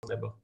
d'abord.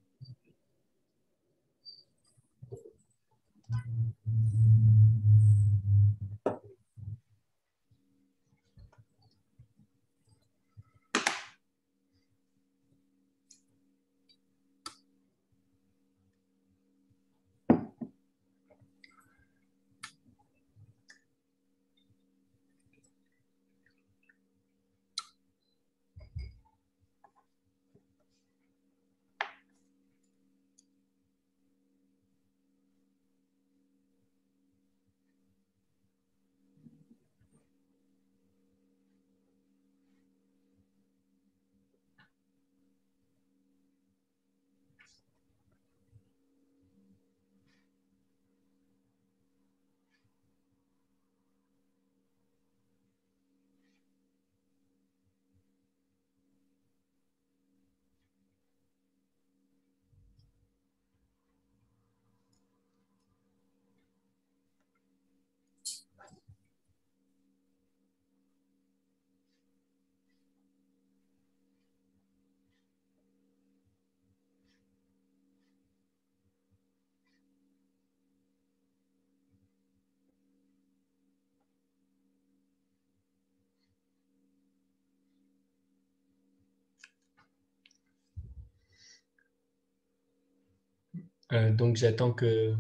Donc j'attends que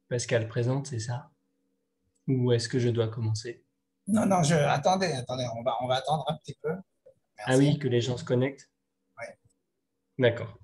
Pascal présente, c'est ça? Ou est-ce que je dois commencer? Non, non, attendez, on va attendre un petit peu. Ah Merci. oui, que les gens se connectent? Ouais. D'accord.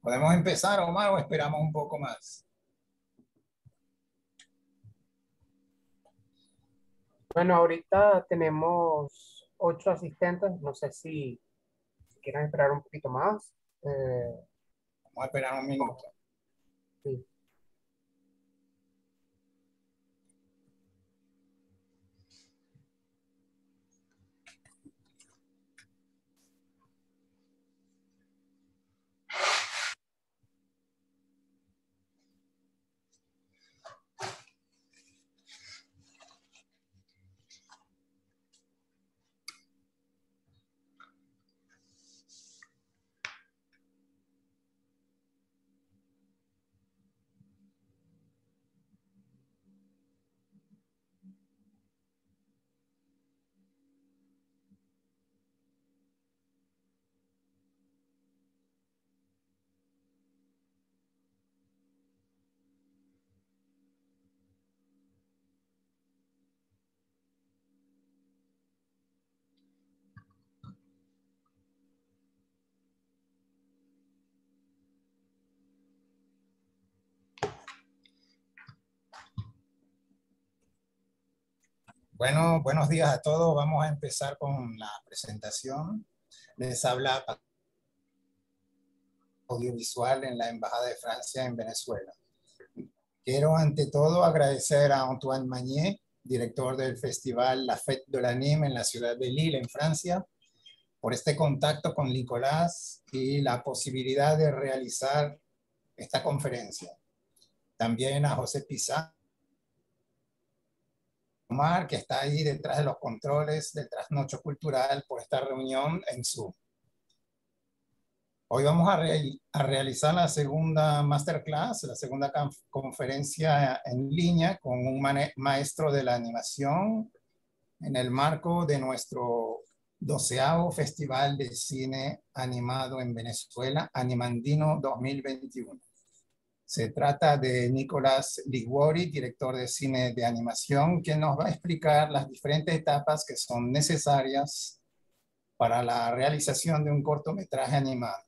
¿Podemos empezar, Omar, o esperamos un poco más? Bueno, ahorita tenemos 8 asistentes. No sé si quieren esperar un poquito más. Vamos a esperar un minuto. Sí. Bueno, buenos días a todos. Vamos a empezar con la presentación. Les habla audiovisual en la Embajada de Francia en Venezuela. Quiero ante todo agradecer a Antoine Magnier, director del festival La Fête de l'Anime en la ciudad de Lille, en Francia, por este contacto con Nicolás y la posibilidad de realizar esta conferencia. También a José Pizarro, que está ahí detrás de los controles del trasnocho cultural por esta reunión en Zoom. Hoy vamos a realizar la segunda masterclass, la segunda conferencia en línea con un maestro de la animación en el marco de nuestro 12º Festival de Cine Animado en Venezuela, Animandino 2021. Se trata de Nicolás Liguori, director de cine de animación, quien nos va a explicar las diferentes etapas que son necesarias para la realización de un cortometraje animado,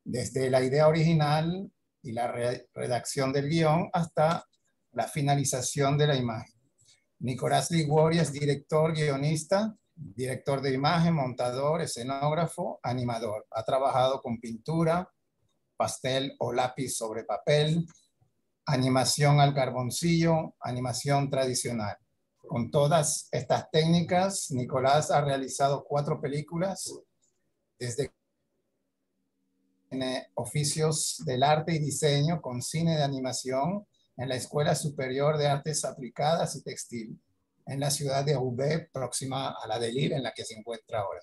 desde la idea original y la redacción del guión hasta la finalización de la imagen. Nicolás Liguori es director, guionista, director de imagen, montador, escenógrafo, animador. Ha trabajado con pintura, pastel o lápiz sobre papel, animación al carboncillo, animación tradicional. Con todas estas técnicas, Nicolás ha realizado 4 películas, desde oficios del arte y diseño con cine de animación en la Escuela Superior de Artes Aplicadas y Textil, en la ciudad de Roubaix, próxima a la de Lille, en la que se encuentra ahora.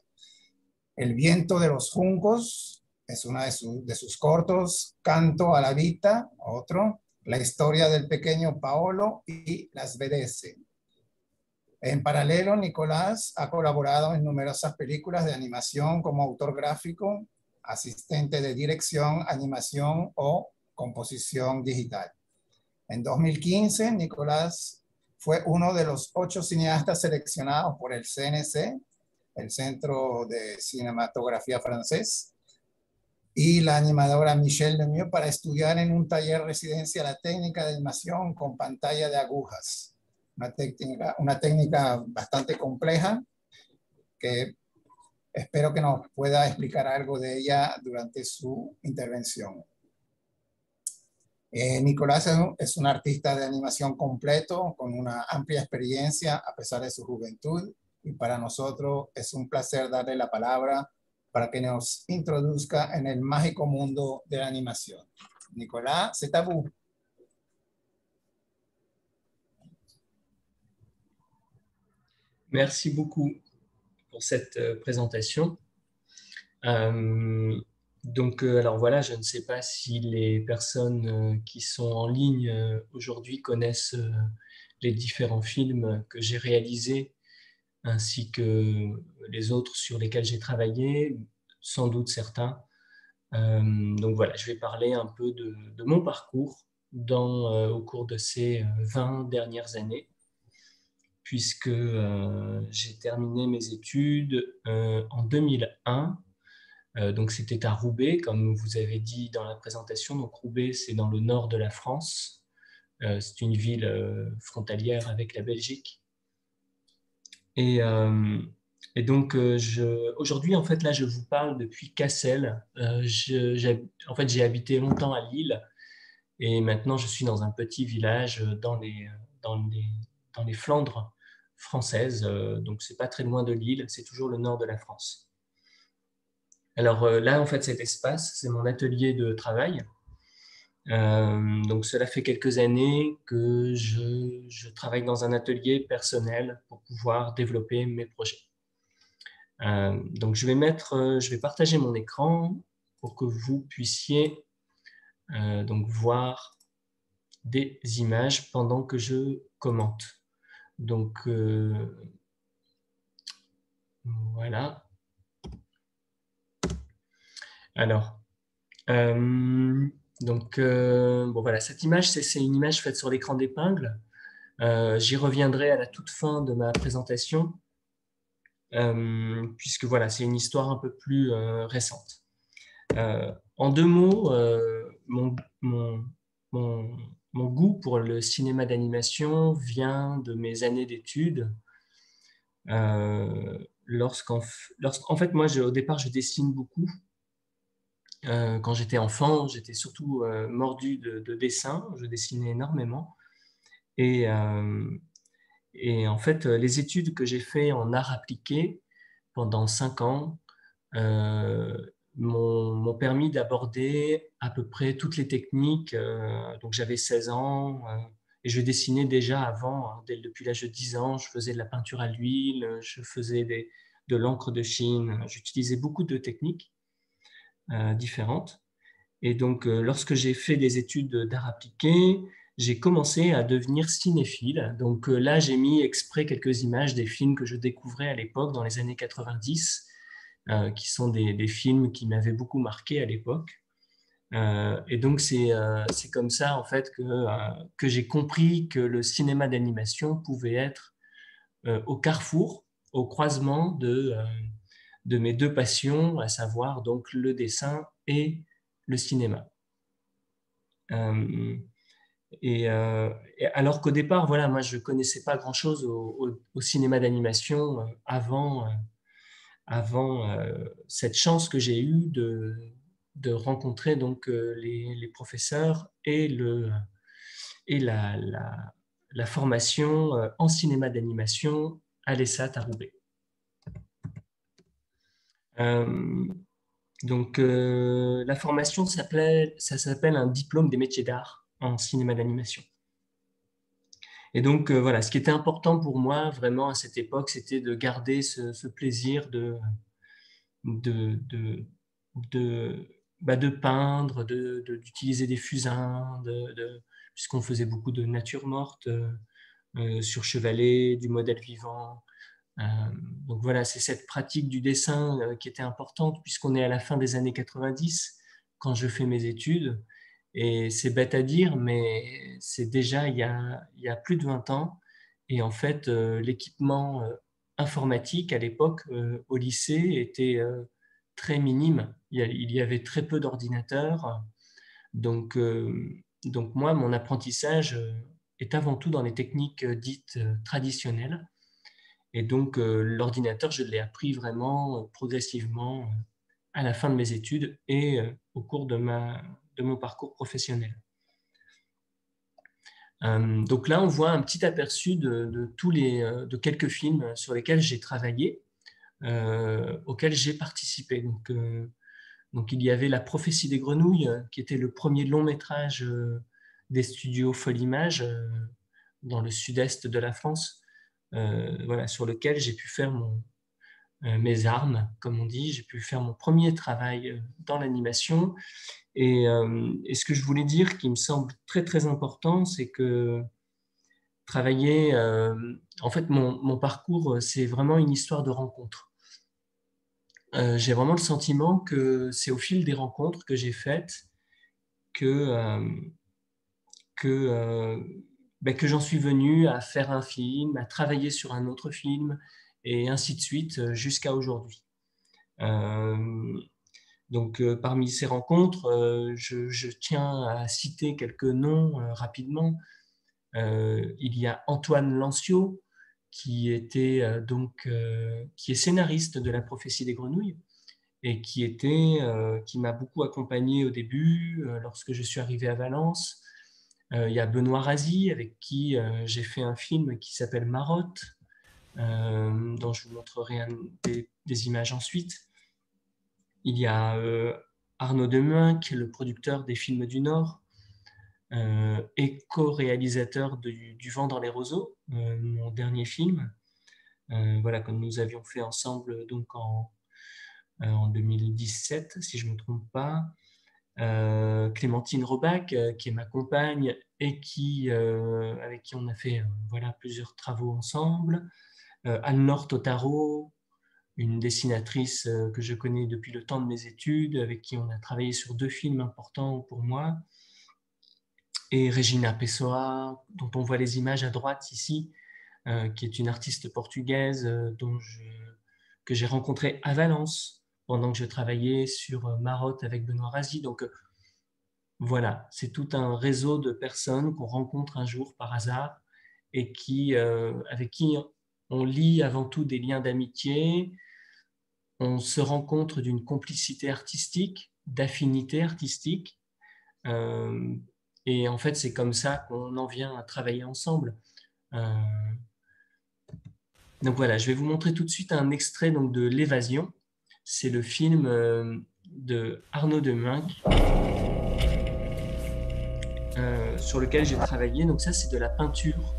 El viento de los juncos es una de sus cortos, Canto a la Vita, otro, La historia del pequeño Paolo y Las Vedese. En paralelo, Nicolás ha colaborado en numerosas películas de animación como autor gráfico, asistente de dirección, animación o composición digital. En 2015, Nicolás fue uno de los 8 cineastas seleccionados por el CNC, el Centro de Cinematografía Francés, y la animadora Michelle Lemieux para estudiar en un taller residencia la técnica de animación con pantalla de agujas. Una técnica bastante compleja que espero que nos pueda explicar algo de ella durante su intervención. Nicolás es un artista de animación completo con una amplia experiencia a pesar de su juventud, y para nosotros es un placer darle la palabra para que nos introduzca en el mágico mundo de la animación. Nicolás, c'est à vous. Merci beaucoup pour cette présentation. Alors voilà, je ne sais pas si les personnes qui sont en ligne aujourd'hui connaissent les différents films que j'ai réalisés, ainsi que les autres sur lesquels j'ai travaillé, sans doute certains. Donc voilà, je vais parler un peu de mon parcours au cours de ces 20 dernières années, puisque j'ai terminé mes études en 2001. Donc c'était à Roubaix, comme vous avez dit dans la présentation. Donc Roubaix, c'est dans le nord de la France. C'est une ville frontalière avec la Belgique. Et donc aujourd'hui, en fait, là, je vous parle depuis Cassel. En fait, j'ai habité longtemps à Lille, et maintenant je suis dans un petit village dans les Flandres françaises. Donc c'est pas très loin de Lille, c'est toujours le nord de la France. Alors là, en fait, cet espace, c'est mon atelier de travail. Donc cela fait quelques années que je travaille dans un atelier personnel pour pouvoir développer mes projets. Donc je vais partager mon écran pour que vous puissiez donc voir des images pendant que je commente. Donc voilà. Alors, bon voilà, cette image, c'est une image faite sur l'écran d'épingle. J'y reviendrai à la toute fin de ma présentation, puisque voilà, c'est une histoire un peu plus récente. En 2 mots, mon goût pour le cinéma d'animation vient de mes années d'études. En fait, moi, au départ, je dessine beaucoup. Quand j'étais enfant, j'étais surtout mordu de dessin. Je dessinais énormément. Et, et en fait, les études que j'ai fait en art appliqué pendant 5 ans m'ont permis d'aborder à peu près toutes les techniques. Donc j'avais 16 ans et je dessinais déjà avant, hein, depuis l'âge de 10 ans. Je faisais de la peinture à l'huile, je faisais de l'encre de Chine. J'utilisais beaucoup de techniques différentes. Et donc, lorsque j'ai fait des études d'art appliqué, j'ai commencé à devenir cinéphile. Donc là, j'ai mis exprès quelques images des films que je découvrais à l'époque, dans les années 90, qui sont des films qui m'avaient beaucoup marqué à l'époque. Et donc, c'est comme ça, en fait, que j'ai compris que le cinéma d'animation pouvait être au carrefour, au croisement de mes deux passions, à savoir donc le dessin et le cinéma. Euh, et alors qu'au départ, voilà, moi, je ne connaissais pas grand-chose au cinéma d'animation avant cette chance que j'ai eue de rencontrer donc les professeurs et la formation en cinéma d'animation à l'ESAT à Roubaix. Donc, la formation ça s'appelle un diplôme des métiers d'art en cinéma d'animation. Et donc, voilà, ce qui était important pour moi vraiment à cette époque, c'était de garder ce plaisir de, de, de peindre, d'utiliser des fusains, puisqu'on faisait beaucoup de nature morte sur chevalet, du modèle vivant. Donc voilà, c'est cette pratique du dessin qui était importante, puisqu'on est à la fin des années 90 quand je fais mes études. Et c'est bête à dire, mais c'est déjà il y a plus de 20 ans. Et en fait, l'équipement informatique à l'époque au lycée était très minime. Il y avait très peu d'ordinateurs. Donc, donc moi, mon apprentissage est avant tout dans les techniques dites traditionnelles. Et donc, l'ordinateur, je l'ai appris vraiment progressivement à la fin de mes études et au cours de mon parcours professionnel. Donc là, on voit un petit aperçu de quelques films sur lesquels j'ai travaillé, auxquels j'ai participé. Donc, il y avait La prophétie des grenouilles, qui était le premier long métrage des studios Folimage dans le sud-est de la France, voilà, sur lequel j'ai pu faire mes armes, comme on dit. J'ai pu faire mon premier travail dans l'animation. Et ce que je voulais dire, qui me semble très très important, c'est que travailler, en fait, mon parcours, c'est vraiment une histoire de rencontre. J'ai vraiment le sentiment que c'est au fil des rencontres que j'ai faites que, que, que j'en suis venu à faire un film, à travailler sur un autre film, et ainsi de suite jusqu'à aujourd'hui. Donc, parmi ces rencontres, je tiens à citer quelques noms rapidement. Il y a Antoine Lancio, qui est scénariste de La prophétie des grenouilles et qui m'a beaucoup accompagné au début lorsque je suis arrivé à Valence. Il y a Benoît Razi, avec qui j'ai fait un film qui s'appelle Marotte, dont je vous montrerai des images ensuite. Il y a Arnaud Demuin, qui est le producteur des films du Nord et co-réalisateur du Vent dans les roseaux, mon dernier film, voilà, que nous avions fait ensemble donc en 2017, si je ne me trompe pas. Clémentine Robac, qui est ma compagne et avec qui on a fait voilà, plusieurs travaux ensemble. Anne-Laure Totaro, une dessinatrice que je connais depuis le temps de mes études, avec qui on a travaillé sur 2 films importants pour moi. Et Regina Pessoa, dont on voit les images à droite ici, qui est une artiste portugaise que j'ai rencontrée à Valence pendant que je travaillais sur Marotte avec Benoît Razi. Donc voilà, c'est tout un réseau de personnes qu'on rencontre un jour par hasard et avec qui on lie avant tout des liens d'amitié. On se rencontre d'une complicité artistique d'affinité artistique. Et en fait, c'est comme ça qu'on en vient à travailler ensemble. Donc voilà, je vais vous montrer tout de suite un extrait donc, de L'Évasion. C'est le film de Arnaud de Muynck sur lequel j'ai travaillé. Donc ça, c'est de la peinture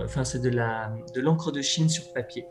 enfin c'est de l'encre de Chine sur papier.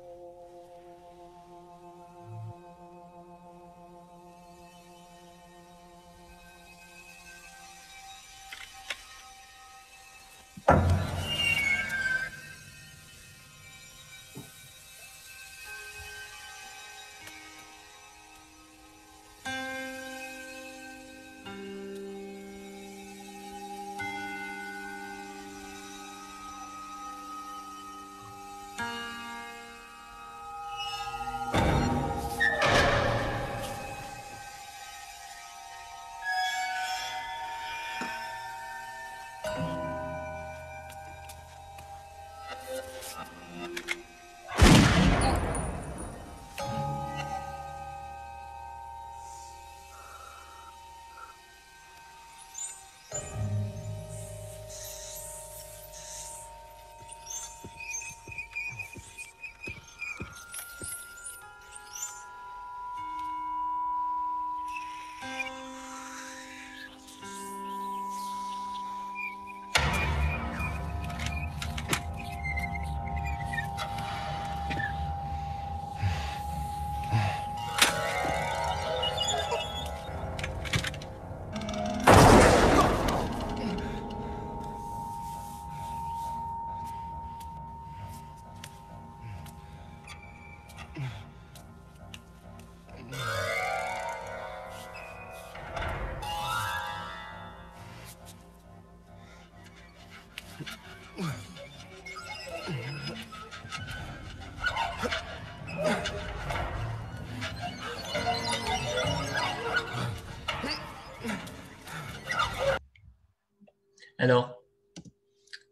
Alors,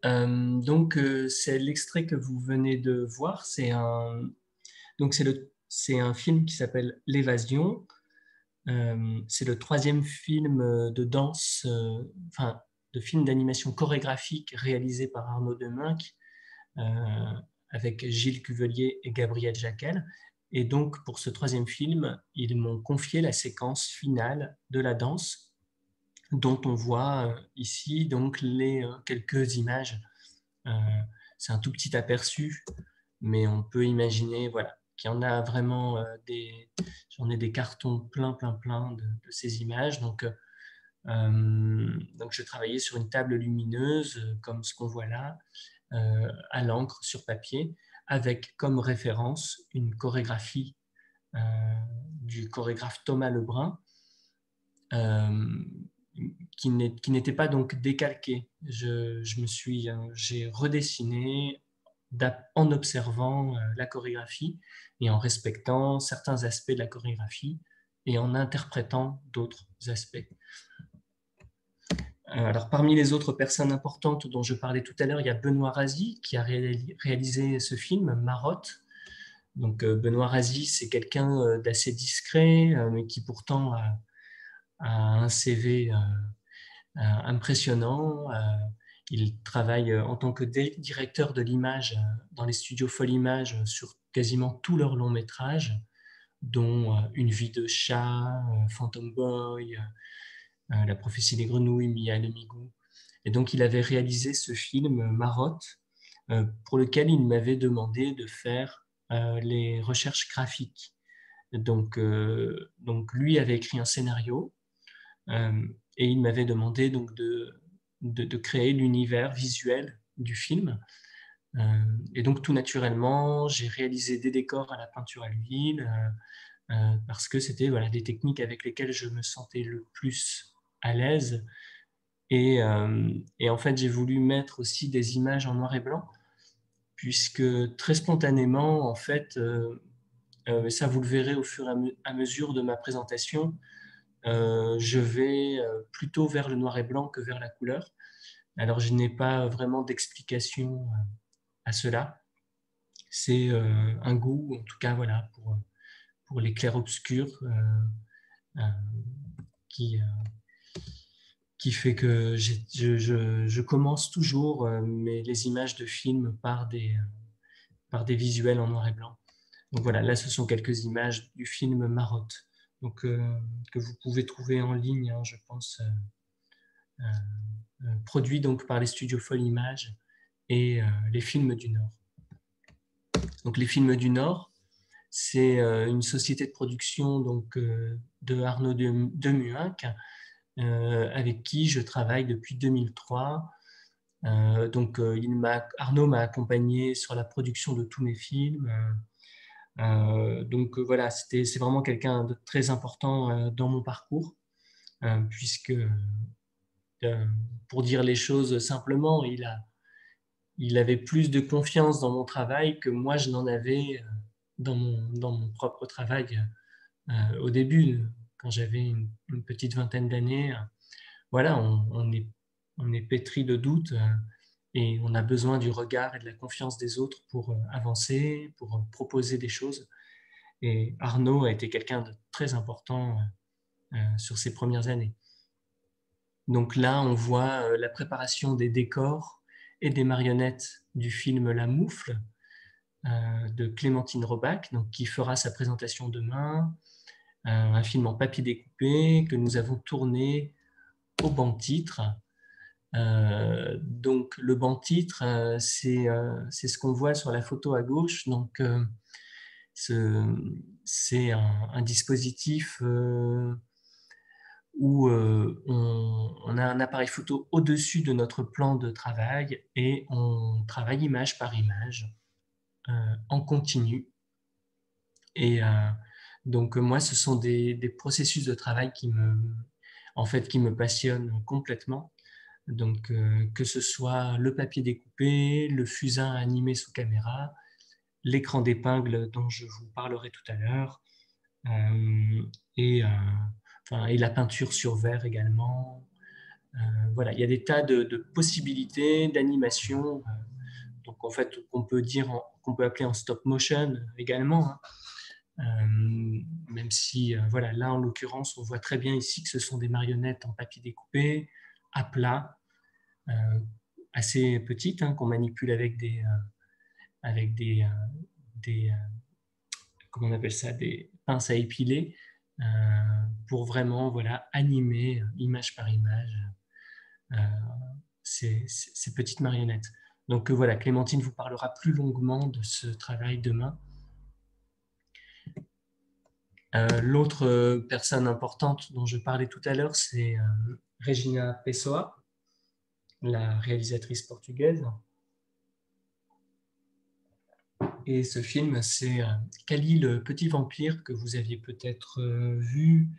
donc c'est l'extrait que vous venez de voir. C'est un film qui s'appelle L'Évasion. C'est le 3e film de danse, enfin de film d'animation chorégraphique réalisé par Arnaud de Muynck avec Gilles Cuvelier et Gabriel Jacquel. Et donc pour ce 3e film, ils m'ont confié la séquence finale de la danse, dont on voit ici donc les quelques images. C'est un tout petit aperçu, mais on peut imaginer voilà, qu'il y en a vraiment j'en ai des cartons plein de ces images. Donc je travaillais sur une table lumineuse, comme ce qu'on voit là, à l'encre sur papier, avec comme référence une chorégraphie du chorégraphe Thomas Lebrun, qui n'était pas donc décalqué. J'ai redessiné en observant la chorégraphie et en respectant certains aspects de la chorégraphie et en interprétant d'autres aspects. Alors, parmi les autres personnes importantes dont je parlais tout à l'heure, il y a Benoît Razi qui a réalisé ce film, Marotte. Donc, Benoît Razi, c'est quelqu'un d'assez discret, mais qui pourtant a un CV impressionnant. Il travaille en tant que directeur de l'image dans les studios Folimage sur quasiment tous leurs longs métrages, dont Une vie de chat, Phantom Boy, La prophétie des grenouilles, Mia le Migou. Et donc il avait réalisé ce film Marotte, pour lequel il m'avait demandé de faire les recherches graphiques. Donc lui avait écrit un scénario et il m'avait demandé donc de créer l'univers visuel du film. Et donc tout naturellement, j'ai réalisé des décors à la peinture à l'huile parce que c'était voilà, des techniques avec lesquelles je me sentais le plus à l'aise. Et en fait, j'ai voulu mettre aussi des images en noir et blanc, puisque très spontanément, en fait, ça vous le verrez au fur et à mesure de ma présentation, je vais plutôt vers le noir et blanc que vers la couleur. Alors, je n'ai pas vraiment d'explication à cela. C'est un goût, en tout cas, voilà, pour les clairs-obscurs qui fait que je commence toujours les images de films par des visuels en noir et blanc. Donc voilà, là ce sont quelques images du film Marotte, donc, que vous pouvez trouver en ligne, hein, je pense, produit donc par les studios Folle Image et les Films du Nord. Donc les Films du Nord, c'est une société de production donc, de Arnaud Demuynck, avec qui je travaille depuis 2003. Donc Arnaud m'a accompagné sur la production de tous mes films. Donc voilà, c'est vraiment quelqu'un de très important dans mon parcours, puisque, pour dire les choses simplement, il avait plus de confiance dans mon travail que moi je n'en avais dans mon propre travail au début, quand j'avais une petite vingtaine d'années. Voilà, on est pétri de doutes et on a besoin du regard et de la confiance des autres pour avancer, pour proposer des choses. Et Arnaud a été quelqu'un de très important sur ces premières années. Donc là, on voit la préparation des décors et des marionnettes du film La Moufle de Clémentine Robach, donc, qui fera sa présentation demain. Un film en papier découpé que nous avons tourné au banc-titre. Donc le banc-titre, c'est ce qu'on voit sur la photo à gauche. Donc c'est un dispositif où on a un appareil photo au-dessus de notre plan de travail et on travaille image par image en continu. Et donc moi, ce sont des processus de travail qui me passionnent complètement. Donc que ce soit le papier découpé, le fusain animé sous caméra, l'écran d'épingle dont je vous parlerai tout à l'heure, et la peinture sur verre également. Voilà, il y a des tas de possibilités d'animation, donc en fait qu'on peut appeler en stop motion également, hein. Même si voilà, là en l'occurrence on voit très bien ici que ce sont des marionnettes en papier découpé à plat, assez petites, hein, qu'on manipule avec des comment on appelle ça, des pinces à épiler, pour vraiment voilà, animer image par image ces petites marionnettes. Donc voilà, Clémentine vous parlera plus longuement de ce travail demain. L'autre personne importante dont je parlais tout à l'heure, c'est Regina Pessoa, la réalisatrice portugaise. Et ce film, c'est Cali le petit vampire, que vous aviez peut-être vu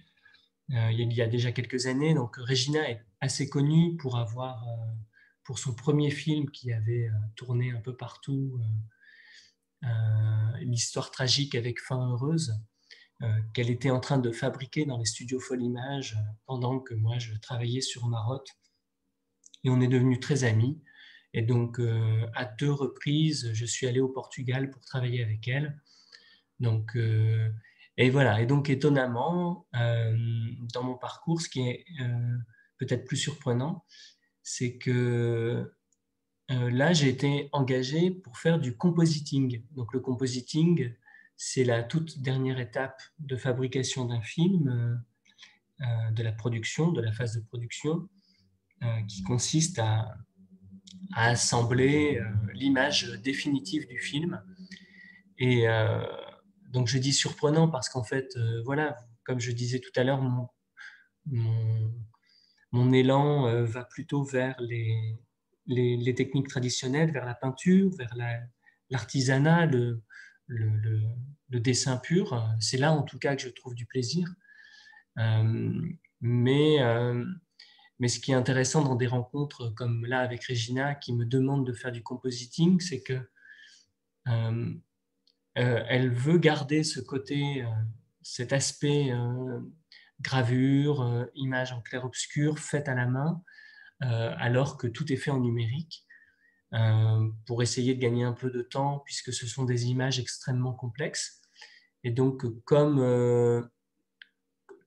il y a déjà quelques années. Donc Regina est assez connue pour son premier film qui avait tourné un peu partout, l'histoire tragique avec fin heureuse, qu'elle était en train de fabriquer dans les studios Folle Image pendant que moi je travaillais sur Marotte. Et on est devenus très amis. Et donc, à 2 reprises, je suis allé au Portugal pour travailler avec elle. Donc, et voilà. Et donc, étonnamment, dans mon parcours, ce qui est peut-être plus surprenant, c'est que là, j'ai été engagé pour faire du compositing. Donc, le compositing, c'est la toute dernière étape de fabrication d'un film, de la production, de la phase de production, qui consiste à assembler l'image définitive du film. Et donc je dis surprenant parce qu'en fait, voilà, comme je disais tout à l'heure, mon élan va plutôt vers les techniques traditionnelles, vers la peinture, vers l'artisanat, le dessin pur. C'est là en tout cas que je trouve du plaisir. Mais ce qui est intéressant dans des rencontres comme là avec Regina, qui me demande de faire du compositing, c'est que elle veut garder ce côté, cet aspect gravure, image en clair-obscur, faite à la main, alors que tout est fait en numérique, pour essayer de gagner un peu de temps, puisque ce sont des images extrêmement complexes. Et donc, comme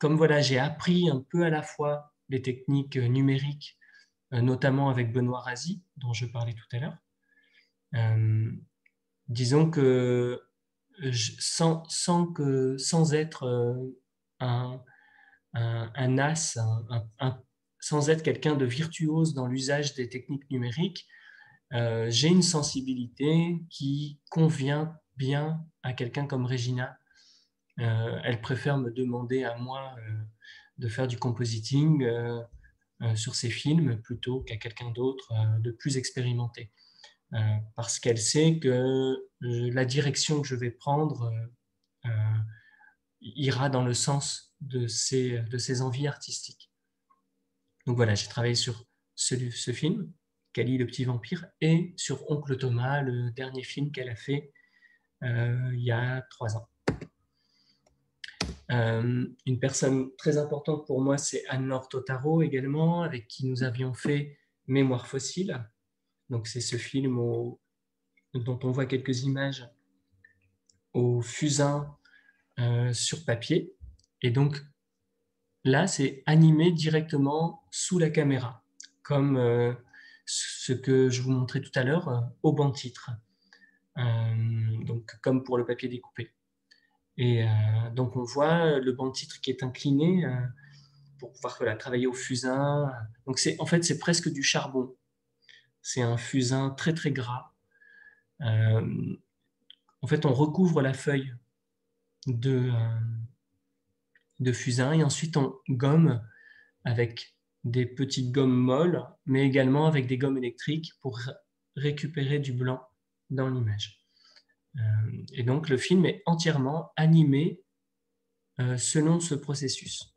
voilà, j'ai appris un peu à la fois les techniques numériques, notamment avec Benoît Razi, dont je parlais tout à l'heure, disons que sans être un as, sans être quelqu'un de virtuose dans l'usage des techniques numériques, j'ai une sensibilité qui convient bien à quelqu'un comme Regina. Elle préfère me demander à moi de faire du compositing sur ses films plutôt qu'à quelqu'un d'autre de plus expérimenté. Parce qu'elle sait que la direction que je vais prendre ira dans le sens de ses envies artistiques. Donc voilà, j'ai travaillé sur ce film, Cali le petit vampire, et sur Oncle Thomas, le dernier film qu'elle a fait il y a 3 ans. Une personne très importante pour moi, c'est Anne-Laure Totaro également, avec qui nous avions fait Mémoire fossile. Donc c'est ce film dont on voit quelques images au fusain sur papier. Et donc là, c'est animé directement sous la caméra, comme ce que je vous montrais tout à l'heure au banc titre, donc comme pour le papier découpé. Et donc on voit le banc titre qui est incliné pour pouvoir travailler au fusain. Donc en fait, c'est presque du charbon. C'est un fusain très très gras. En fait, on recouvre la feuille de fusain et ensuite on gomme avec des petites gommes molles, mais également avec des gommes électriques pour récupérer du blanc dans l'image. Et donc le film est entièrement animé selon ce processus.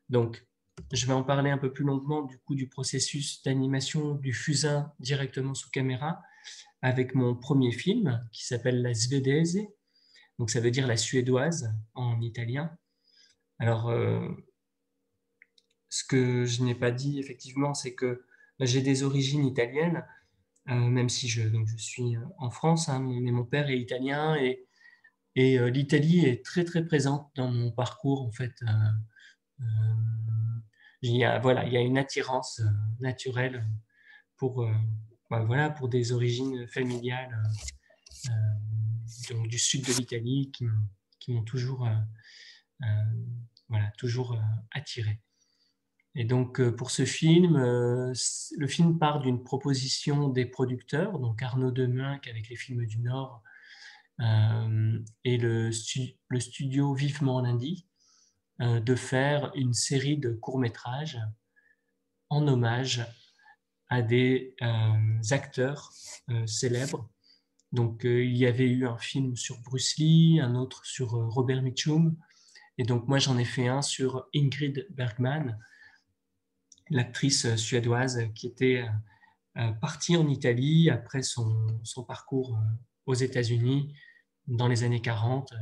Donc je vais en parler un peu plus longuement du processus d'animation du fusain directement sous caméra avec mon premier film qui s'appelle La Svedese, donc ça veut dire la suédoise en italien. Alors ce que je n'ai pas dit effectivement, c'est que j'ai des origines italiennes, même si je suis en France, hein, mais mon père est italien et l'Italie est très très présente dans mon parcours en fait. Il y a une attirance naturelle pour des origines familiales donc du sud de l'Italie qui m'ont toujours attiré. Et donc pour ce film, le film part d'une proposition des producteurs, donc Arnaud Demunck avec les films du Nord et le studio Vivement Lundi, de faire une série de courts-métrages en hommage à des acteurs célèbres. Donc il y avait eu un film sur Bruce Lee, un autre sur Robert Mitchum, et donc moi j'en ai fait un sur Ingrid Bergman, l'actrice suédoise qui était partie en Italie après son parcours aux États-Unis dans les années 40.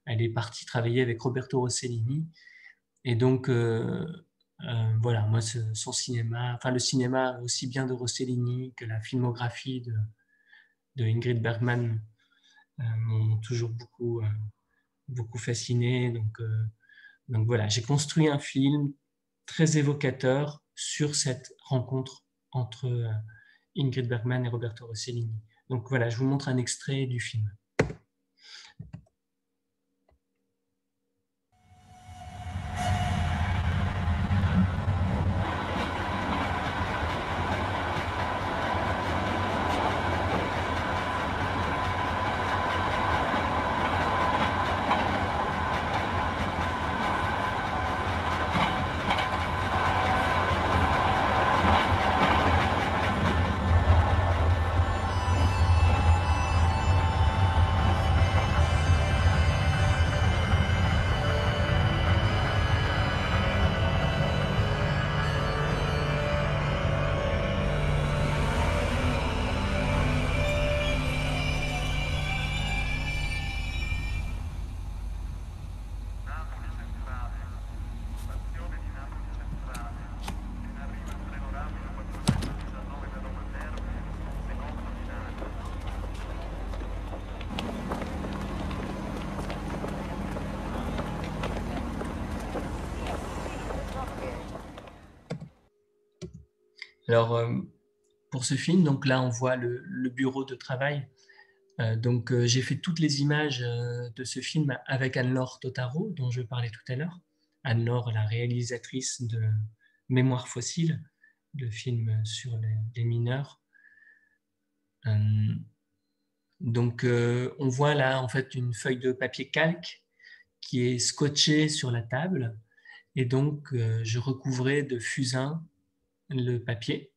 Elle est partie travailler avec Roberto Rossellini. Et donc, voilà, moi, son cinéma, enfin le cinéma aussi bien de Rossellini que la filmographie de Ingrid Bergman m'ont toujours beaucoup fasciné. Donc voilà, j'ai construit un film très évocateur sur cette rencontre entre Ingrid Bergman et Roberto Rossellini. Donc voilà, je vous montre un extrait du film. Alors, pour ce film, donc là, on voit le bureau de travail. Donc, j'ai fait toutes les images de ce film avec Anne-Laure Totaro, dont je parlais tout à l'heure. Anne-Laure, la réalisatrice de Mémoire fossile, le film sur les mineurs. Donc, on voit là, en fait, une feuille de papier calque qui est scotchée sur la table. Et donc, je recouvrais de fusain le papier.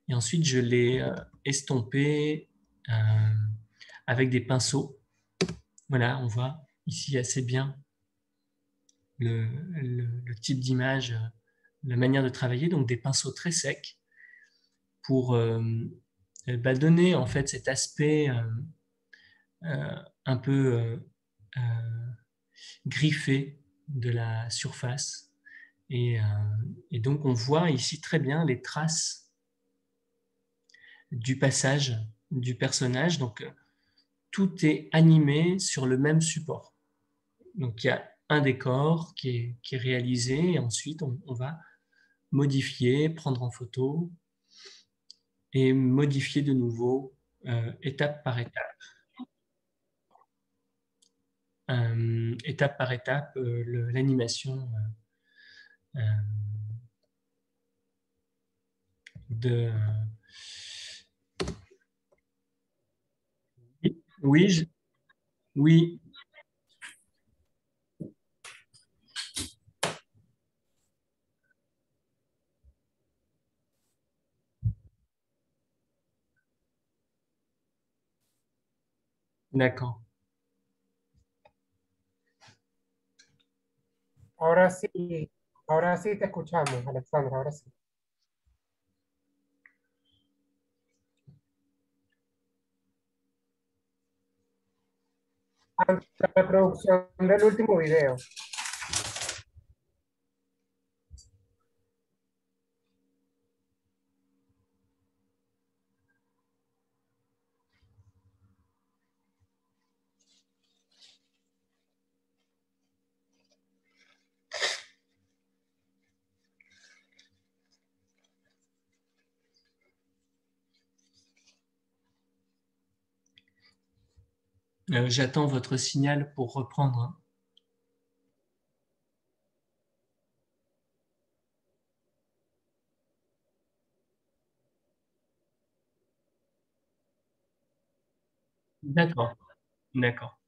Et ensuite, je l'ai estompé avec des pinceaux. Voilà, on voit ici assez bien le type d'image, la manière de travailler, donc des pinceaux très secs pour donner en fait cet aspect un peu griffé de la surface. Et donc on voit ici très bien les traces du passage du personnage. Donc tout est animé sur le même support. Donc il y a un décor qui est réalisé et ensuite on va modifier, prendre en photo et modifier de nouveau étape par étape. Étape par étape l'animation de... Oui, oui, d'accord. Ahora sí te escuchamos, Alexandra, ahora sí. Ante la reproducción del último video. J'attends votre signal pour reprendre. D'accord, d'accord.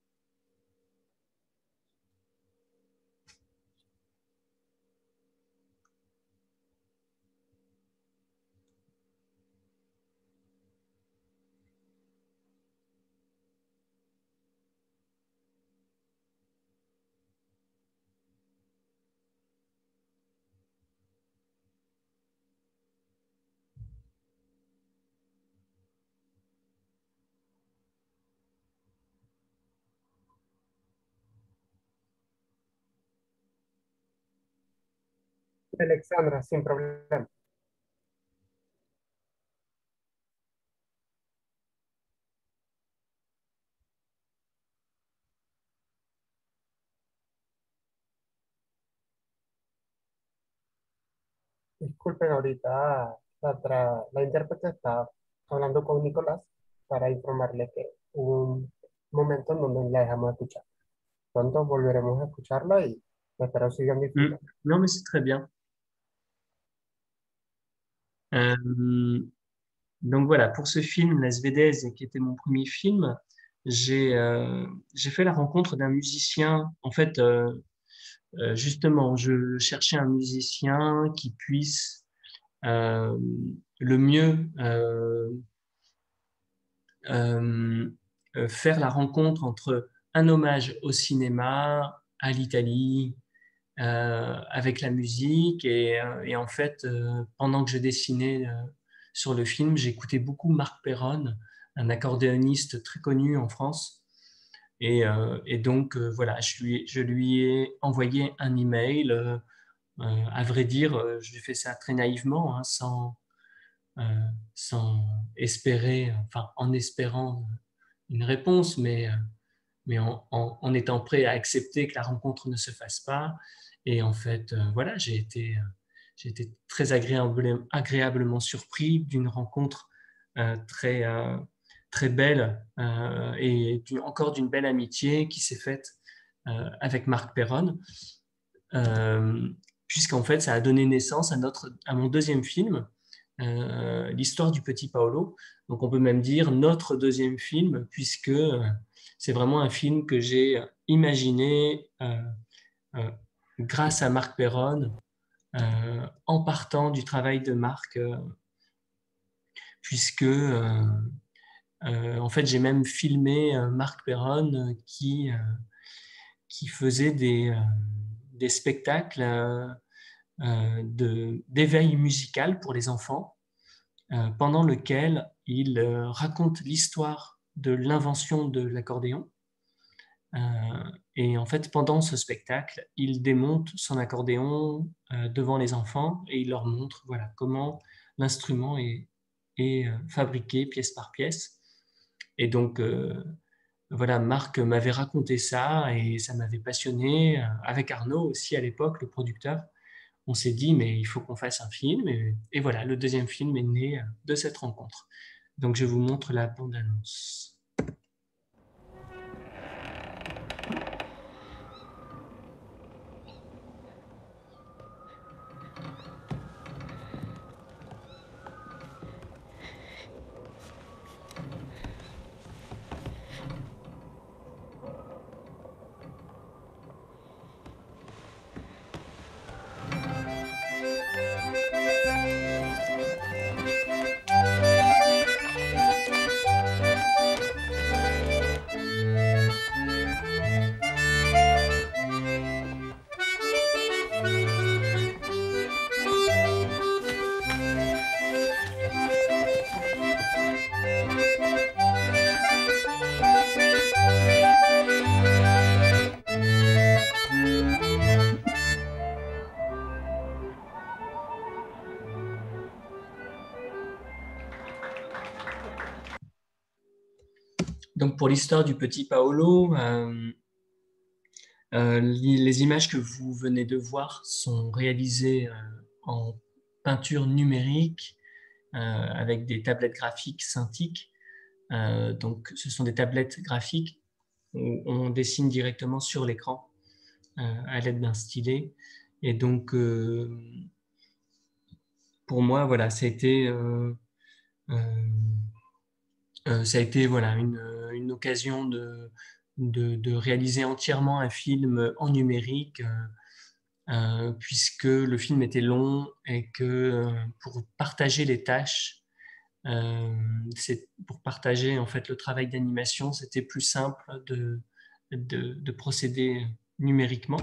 Alexandra, sin problema. Disculpen, ahorita la intérprete está hablando con Nicolás para informarle que hubo un momento en donde la dejamos de escuchar. Pronto volveremos a escucharla y espero sigan disfrutando. Non, mais c'est très bien. Donc voilà, pour ce film, Las Vedese, qui était mon premier film, j'ai fait la rencontre d'un musicien. En fait, justement, je cherchais un musicien qui puisse euh, le mieux euh, faire la rencontre entre un hommage au cinéma, à l'Italie, avec la musique. Et en fait, pendant que je dessinais sur le film, j'écoutais beaucoup Marc Perron, un accordéoniste très connu en France. Et donc, voilà, je lui ai envoyé un email. À vrai dire, je fais ça très naïvement, hein, euh, sans espérer, enfin, en espérant une réponse, mais en étant prêt à accepter que la rencontre ne se fasse pas. Et en fait, voilà, j'ai été très agréablement surpris d'une rencontre très belle et encore d'une belle amitié qui s'est faite avec Marc Perron, puisqu'en fait, ça a donné naissance à mon deuxième film, l'histoire du petit Paolo. Donc, on peut même dire notre deuxième film, puisque c'est vraiment un film que j'ai imaginé grâce à Marc Perron, en partant du travail de Marc, puisque en fait, j'ai même filmé Marc Perron qui faisait des spectacles d'éveil musical pour les enfants, pendant lequel il raconte l'histoire de l'invention de l'accordéon. Et en fait, pendant ce spectacle, il démonte son accordéon devant les enfants et il leur montre voilà, comment l'instrument est fabriqué pièce par pièce. Et donc, voilà, Marc m'avait raconté ça et ça m'avait passionné. Avec Arnaud aussi à l'époque, le producteur, on s'est dit, mais il faut qu'on fasse un film. Et voilà, le deuxième film est né de cette rencontre. Donc, je vous montre la bande-annonce. Donc pour l'histoire du petit Paolo, les images que vous venez de voir sont réalisées en peinture numérique avec des tablettes graphiques Cintiq. Donc ce sont des tablettes graphiques où on dessine directement sur l'écran à l'aide d'un stylet. Et donc pour moi, voilà, ça a été voilà, une occasion de réaliser entièrement un film en numérique, puisque le film était long et que pour partager les tâches, pour partager en fait le travail d'animation, c'était plus simple de procéder numériquement.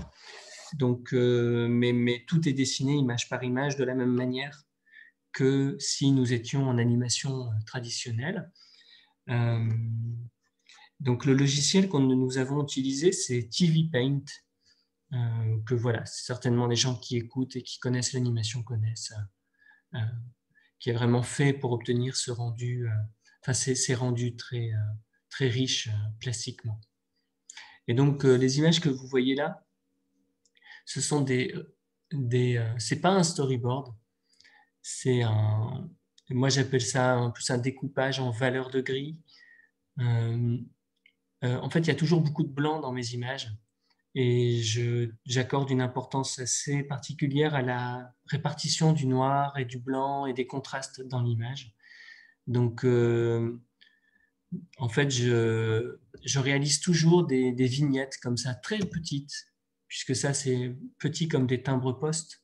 Donc, mais tout est dessiné image par image de la même manière que si nous étions en animation traditionnelle. Donc le logiciel que nous avons utilisé, c'est TV Paint, que voilà, c'est certainement les gens qui écoutent et qui connaissent l'animation connaissent, qui est vraiment fait pour obtenir ce rendu, ces rendus très riches plastiquement. Et donc les images que vous voyez là, ce sont c'est pas un storyboard, moi j'appelle ça plus un découpage en valeur de gris. En fait, il y a toujours beaucoup de blanc dans mes images et j'accorde une importance assez particulière à la répartition du noir et du blanc et des contrastes dans l'image. Donc, en fait, je réalise toujours des vignettes comme ça, très petites, puisque ça, c'est petit comme des timbres-poste,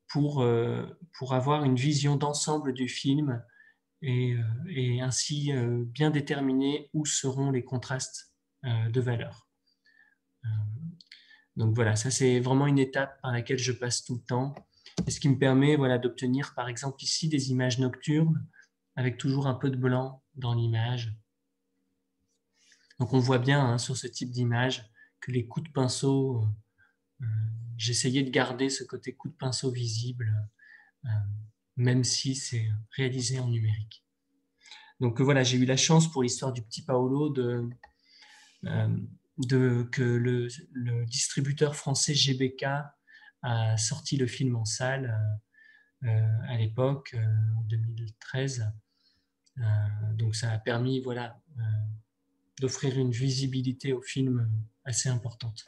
pour avoir une vision d'ensemble du film et ainsi bien déterminer où seront les contrastes de valeur. Donc voilà, ça c'est vraiment une étape par laquelle je passe tout le temps, et ce qui me permet voilà, d'obtenir par exemple ici des images nocturnes avec toujours un peu de blanc dans l'image. Donc on voit bien hein, sur ce type d'image que les coups de pinceau, j'essayais de garder ce côté coup de pinceau visible, même si c'est réalisé en numérique. Donc voilà, j'ai eu la chance pour l'histoire du petit Paolo que le distributeur français GBK a sorti le film en salle à l'époque, en 2013. Donc ça a permis voilà, d'offrir une visibilité au film assez importante.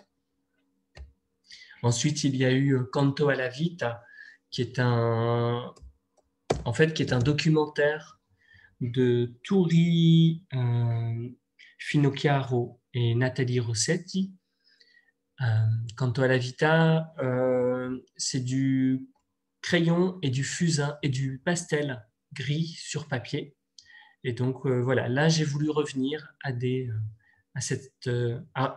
Ensuite, il y a eu Canto alla Vita, qui est un documentaire de Turi Finocchiaro et Nathalie Rossetti. Canto alla Vita, c'est du crayon et du fusain et du pastel gris sur papier. Et donc voilà, là j'ai voulu revenir à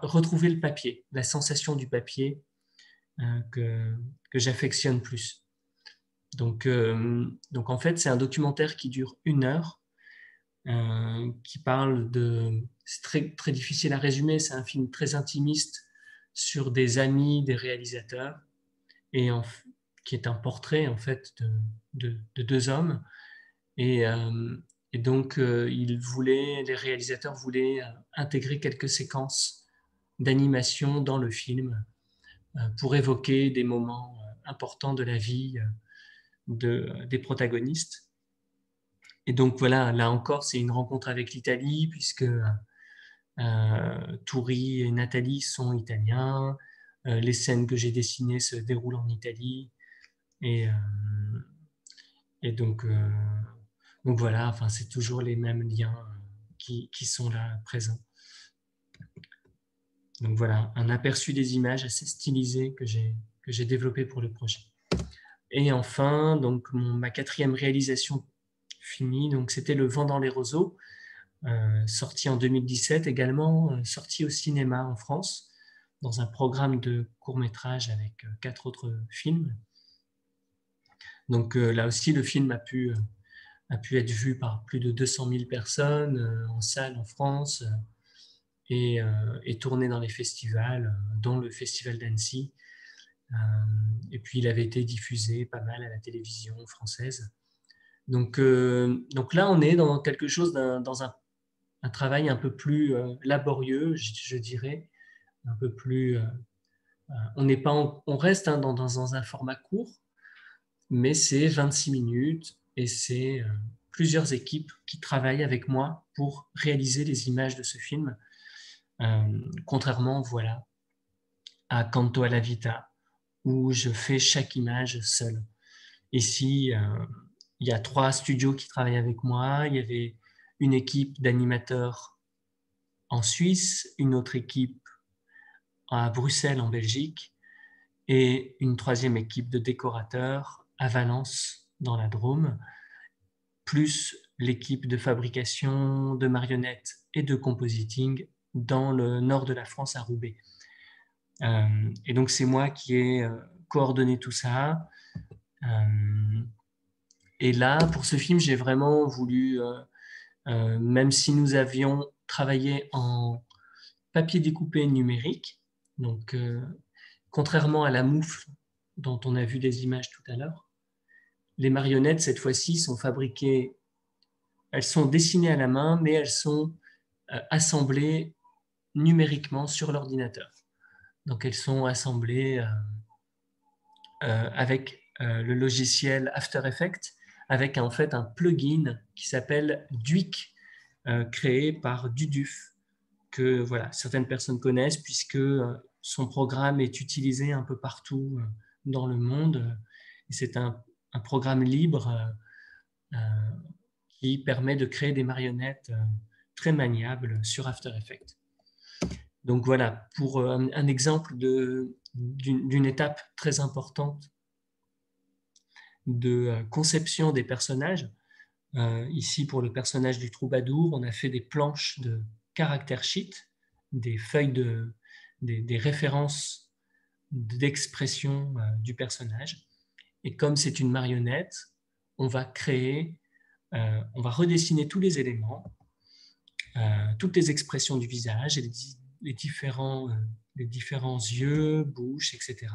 retrouver le papier, la sensation du papier que j'affectionne plus. Donc en fait, c'est un documentaire qui dure 1 heure, qui parle de... C'est très, très difficile à résumer, c'est un film très intimiste sur des amis des réalisateurs, qui est un portrait en fait de 2 hommes. Et donc, les réalisateurs voulaient intégrer quelques séquences d'animation dans le film pour évoquer des moments importants de la vie des protagonistes. Et donc voilà, là encore, c'est une rencontre avec l'Italie, puisque Turi et Nathalie sont italiens. Les scènes que j'ai dessinées se déroulent en Italie. Et donc voilà, enfin, c'est toujours les mêmes liens qui sont là présents. Donc voilà, un aperçu des images assez stylisées que j'ai développé pour le projet. Et enfin, donc ma 4e réalisation finie, donc c'était Le Vent dans les roseaux, sorti en 2017, également sorti au cinéma en France, dans un programme de court-métrage avec 4 autres films. Donc là aussi, le film a pu être vu par plus de 200 000 personnes en salle en France et tourné dans les festivals, dont le Festival d'Annecy. Et puis, il avait été diffusé pas mal à la télévision française. Donc là, on est dans quelque chose, dans un travail un peu plus laborieux, je dirais, un peu plus... on reste dans un format court, mais c'est 26 minutes et c'est plusieurs équipes qui travaillent avec moi pour réaliser les images de ce film. Contrairement, voilà, à Canto alla Vita, où je fais chaque image seule. Ici, il y a 3 studios qui travaillent avec moi. Il y avait une équipe d'animateurs en Suisse, une autre équipe à Bruxelles, en Belgique, et une 3e équipe de décorateurs à Valence, dans la Drôme, plus l'équipe de fabrication de marionnettes et de compositing dans le nord de la France, à Roubaix. Et donc, c'est moi qui ai coordonné tout ça. Et là, pour ce film, j'ai vraiment voulu, même si nous avions travaillé en papier découpé numérique, donc contrairement à la moufle dont on a vu des images tout à l'heure, les marionnettes, cette fois-ci, sont fabriquées, elles sont dessinées à la main, mais elles sont assemblées numériquement sur l'ordinateur. Donc, elles sont assemblées avec le logiciel After Effects, avec en fait un plugin qui s'appelle Duik, créé par Duduf, que voilà, certaines personnes connaissent, puisque son programme est utilisé un peu partout dans le monde. Et c'est un programme libre qui permet de créer des marionnettes très maniables sur After Effects. Donc voilà, pour un exemple d'une étape très importante de conception des personnages. Ici, pour le personnage du troubadour, on a fait des planches de caractère sheet, des feuilles des références d'expression du personnage. Et comme c'est une marionnette, on va redessiner tous les éléments, toutes les expressions du visage, et les différents yeux, bouches, etc.,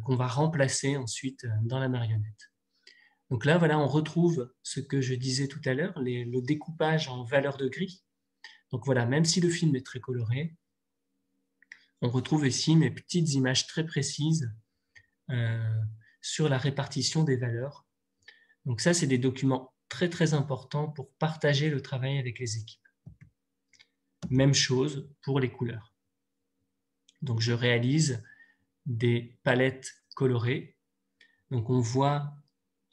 qu'on va remplacer ensuite dans la marionnette. Donc là, voilà, on retrouve ce que je disais tout à l'heure, le découpage en valeur de gris. Donc voilà, même si le film est très coloré, on retrouve ici mes petites images très précises sur la répartition des valeurs. Donc ça, c'est des documents très très importants pour partager le travail avec les équipes. Même chose pour les couleurs. Donc je réalise des palettes colorées. Donc on voit,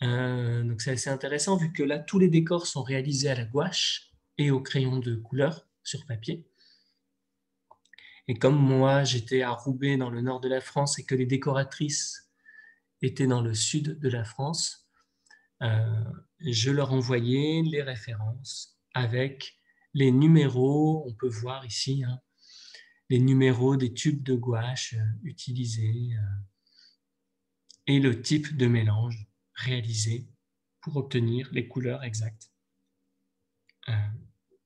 donc c'est assez intéressant vu que là tous les décors sont réalisés à la gouache et au crayon de couleur sur papier. Et comme moi j'étais à Roubaix dans le nord de la France et que les décoratrices étaient dans le sud de la France, je leur envoyais les références avec les numéros, on peut voir ici, hein, les numéros des tubes de gouache utilisés et le type de mélange réalisé pour obtenir les couleurs exactes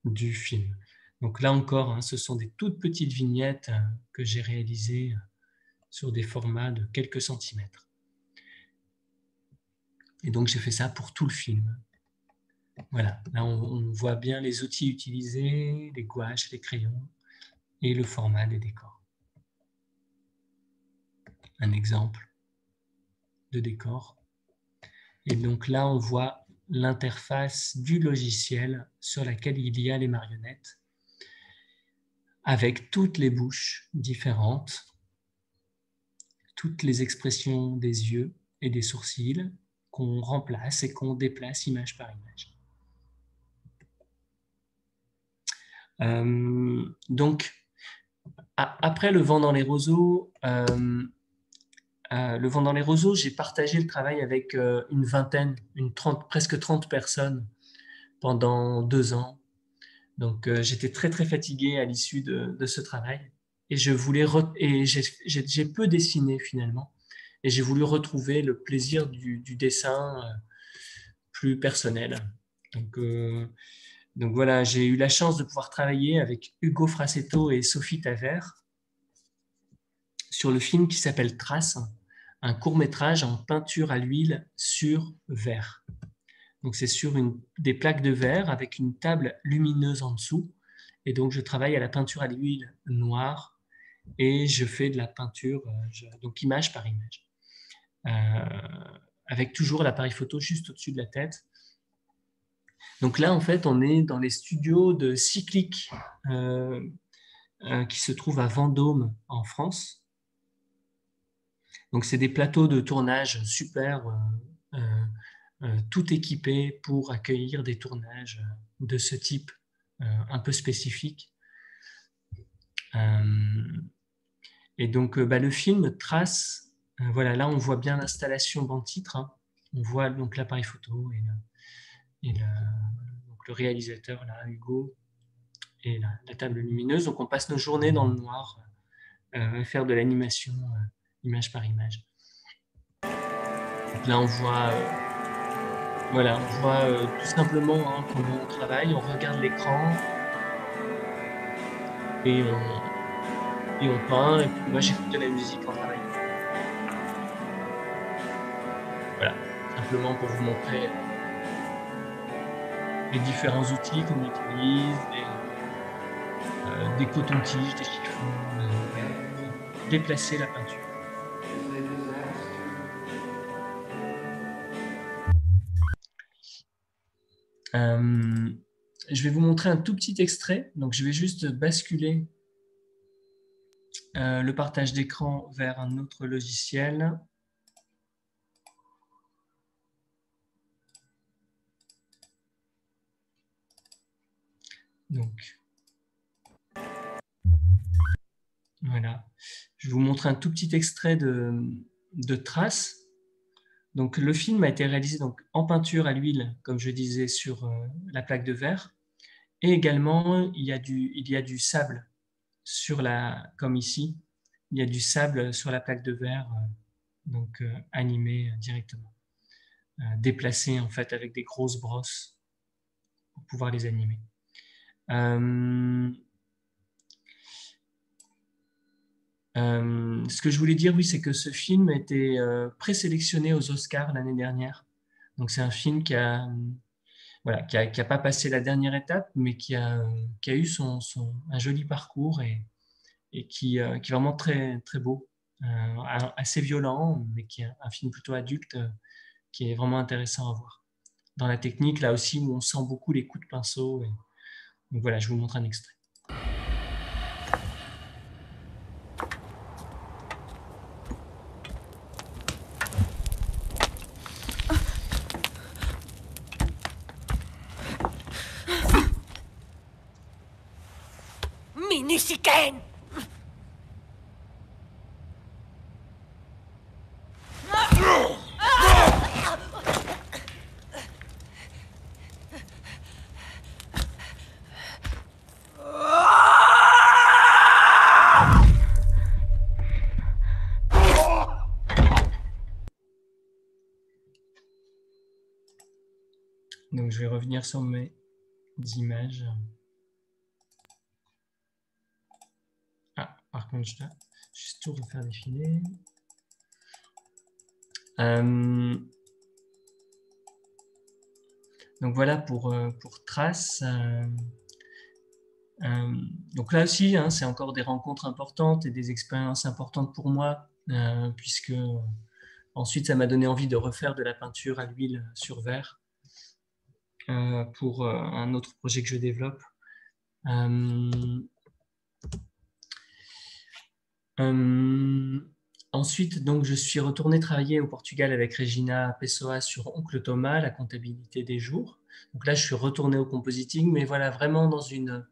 du film. Donc là encore, hein, ce sont des toutes petites vignettes que j'ai réalisées sur des formats de quelques centimètres. Et donc j'ai fait ça pour tout le film. Voilà, là on voit bien les outils utilisés, les gouaches, les crayons et le format des décors. Un exemple de décor. Et donc là on voit l'interface du logiciel sur laquelle il y a les marionnettes avec toutes les bouches différentes, toutes les expressions des yeux et des sourcils qu'on remplace et qu'on déplace image par image. Donc, après Le Vent dans les roseaux, j'ai partagé le travail avec une vingtaine, presque 30 personnes pendant 2 ans. Donc, j'étais très, très fatigué à l'issue de ce travail. Et j'ai peu dessiné finalement. Et j'ai voulu retrouver le plaisir du dessin plus personnel. Donc voilà, j'ai eu la chance de pouvoir travailler avec Hugo Frassetto et Sophie Tavert sur le film qui s'appelle Trace, un court-métrage en peinture à l'huile sur verre. Donc c'est sur des plaques de verre avec une table lumineuse en dessous. Et donc je travaille à la peinture à l'huile noire et je fais de la peinture, donc image par image, avec toujours l'appareil photo juste au-dessus de la tête. Donc là, en fait, on est dans les studios de Cyclic qui se trouvent à Vendôme, en France. Donc, c'est des plateaux de tournage super, tout équipés pour accueillir des tournages de ce type un peu spécifique. Et donc, le film trace, voilà, là, on voit bien l'installation banc-titre. Hein. On voit donc l'appareil photo et donc le réalisateur, là, Hugo, et la table lumineuse. Donc, on passe nos journées dans le noir à faire de l'animation image par image. Donc là, on voit, voilà, on voit tout simplement hein, comment on travaille. On regarde l'écran et on peint. Et puis moi, j'écoute de la musique en travaillant. Voilà, simplement pour vous montrer les différents outils qu'on utilise, des cotons-tiges, des chiffons, pour déplacer la peinture. Je vais vous montrer un tout petit extrait. Donc, je vais juste basculer le partage d'écran vers un autre logiciel. Donc, voilà. Je vais vous montrer un tout petit extrait de Trace. Donc, le film a été réalisé donc, en peinture à l'huile, comme je disais, sur la plaque de verre. Et également, il y a du sable comme ici, il y a du sable sur la plaque de verre, donc animé directement, déplacé en fait avec des grosses brosses pour pouvoir les animer. Ce que je voulais dire, oui, c'est que ce film a été présélectionné aux Oscars l'année dernière. Donc c'est un film qui a pas passé la dernière étape, mais qui a eu un joli parcours et qui est vraiment très, très beau. assez violent, mais qui est un film plutôt adulte, qui est vraiment intéressant à voir. Dans la technique, là aussi, où on sent beaucoup les coups de pinceau. Donc voilà, je vous montre un extrait. Minushiken! Donc je vais revenir sur mes images. Ah, par contre, je dois juste tout refaire défiler. Donc voilà pour Trace. Donc là aussi, hein, c'est encore des rencontres importantes et des expériences importantes pour moi, puisque ensuite ça m'a donné envie de refaire de la peinture à l'huile sur verre pour un autre projet que je développe. Ensuite, donc, je suis retourné travailler au Portugal avec Regina Pessoa sur Oncle Thomas, la comptabilité des jours. Donc là, je suis retourné au compositing, mais voilà, vraiment dans une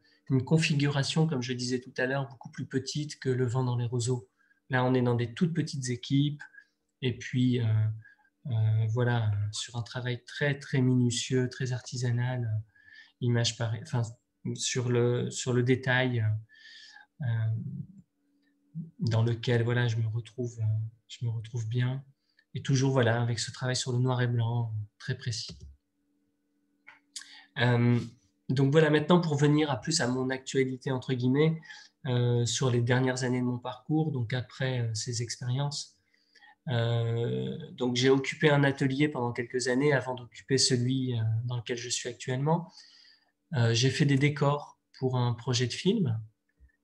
configuration, comme je disais tout à l'heure, beaucoup plus petite que Le vent dans les roseaux. Là, on est dans des toutes petites équipes, et puis voilà, sur un travail très, très minutieux, très artisanal, image par, enfin, sur le détail. Dans lequel voilà, je me retrouve bien. Et toujours voilà, avec ce travail sur le noir et blanc très précis. Donc voilà, maintenant pour venir à mon actualité, entre guillemets, sur les dernières années de mon parcours, donc après ces expériences. Donc j'ai occupé un atelier pendant quelques années avant d'occuper celui dans lequel je suis actuellement. J'ai fait des décors pour un projet de film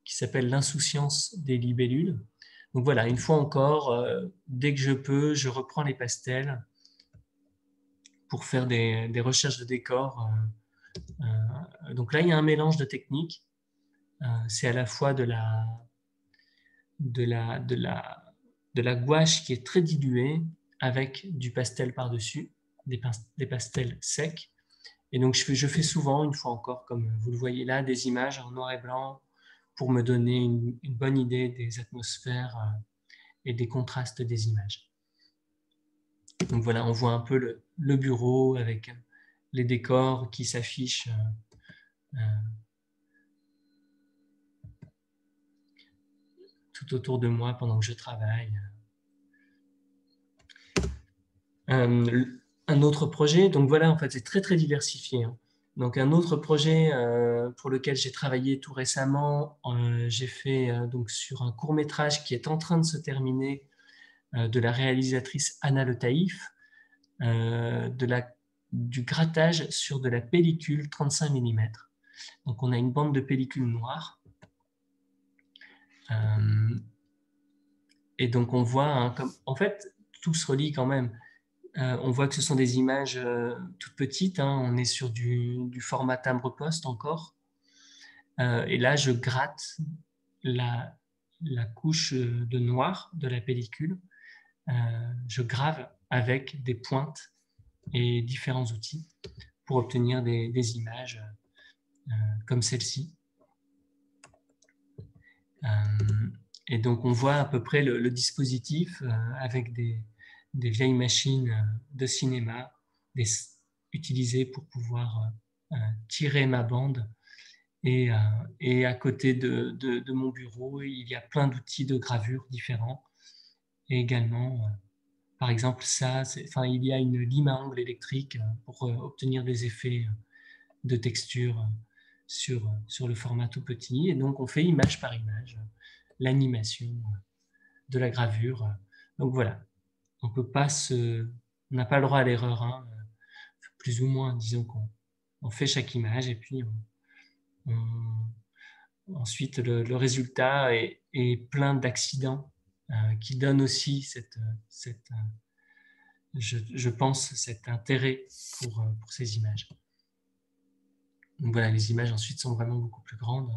qui s'appelle L'insouciance des libellules. Donc voilà, une fois encore, dès que je peux, je reprends les pastels pour faire des recherches de décors. Donc là, il y a un mélange de techniques. C'est à la fois de la gouache qui est très diluée avec du pastel par-dessus, des pastels secs. Et donc je fais souvent, une fois encore, comme vous le voyez là, des images en noir et blanc pour me donner une bonne idée des atmosphères et des contrastes des images. Donc voilà, on voit un peu le bureau avec les décors qui s'affichent tout autour de moi pendant que je travaille. Un autre projet, donc voilà, en fait, c'est très très diversifié. Hein. Donc un autre projet pour lequel j'ai travaillé tout récemment, j'ai fait donc sur un court-métrage qui est en train de se terminer de la réalisatrice Anna Le Taïf, du grattage sur de la pellicule 35 mm. Donc on a une bande de pellicule noire. Et donc on voit, hein, en fait, tout se relie quand même. On voit que ce sont des images toutes petites. Hein, on est sur du format timbre-poste encore. Et là, je gratte la couche de noir de la pellicule. Je grave avec des pointes et différents outils pour obtenir des images comme celle-ci. Et donc, on voit à peu près le dispositif avec des vieilles machines de cinéma utilisées pour pouvoir tirer ma bande. Et à côté de mon bureau, il y a plein d'outils de gravure différents. Et également, par exemple, il y a une lime à ongles électrique pour obtenir des effets de texture sur le format tout petit. Et donc, on fait image par image l'animation de la gravure. Donc voilà, on n'a pas le droit à l'erreur, hein, plus ou moins. Disons qu'on fait chaque image et puis ensuite le résultat est plein d'accidents qui donne aussi je pense, cet intérêt pour ces images. Donc voilà, les images ensuite sont vraiment beaucoup plus grandes.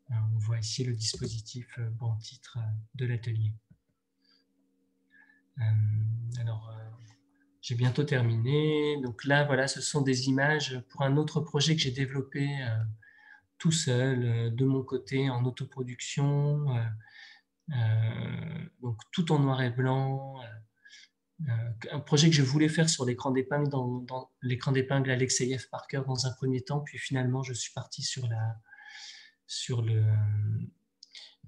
On voit ici le dispositif banc-titre de l'atelier. Alors, j'ai bientôt terminé. Donc là, voilà, ce sont des images pour un autre projet que j'ai développé tout seul, de mon côté, en autoproduction, donc tout en noir et blanc. Un projet que je voulais faire sur l'écran d'épingle, dans l'écran d'épingle Alexeyev Parker dans un premier temps, puis finalement je suis parti sur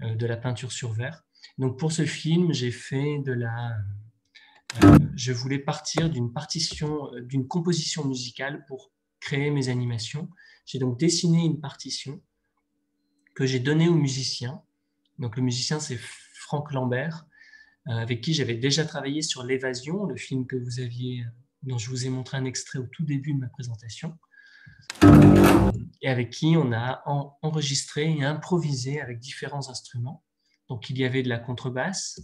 de la peinture sur verre. Donc pour ce film, j'ai fait je voulais partir d'une composition musicale pour créer mes animations. J'ai donc dessiné une partition que j'ai donnée au musicien. Donc le musicien, c'est Franck Lambert, avec qui j'avais déjà travaillé sur L'Évasion, le film dont je vous ai montré un extrait au tout début de ma présentation, et avec qui on a enregistré et improvisé avec différents instruments. Donc il y avait de la contrebasse,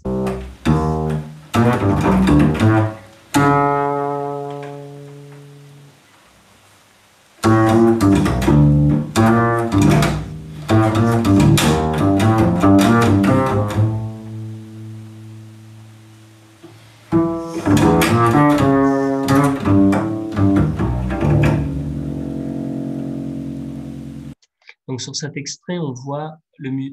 donc sur cet extrait, on voit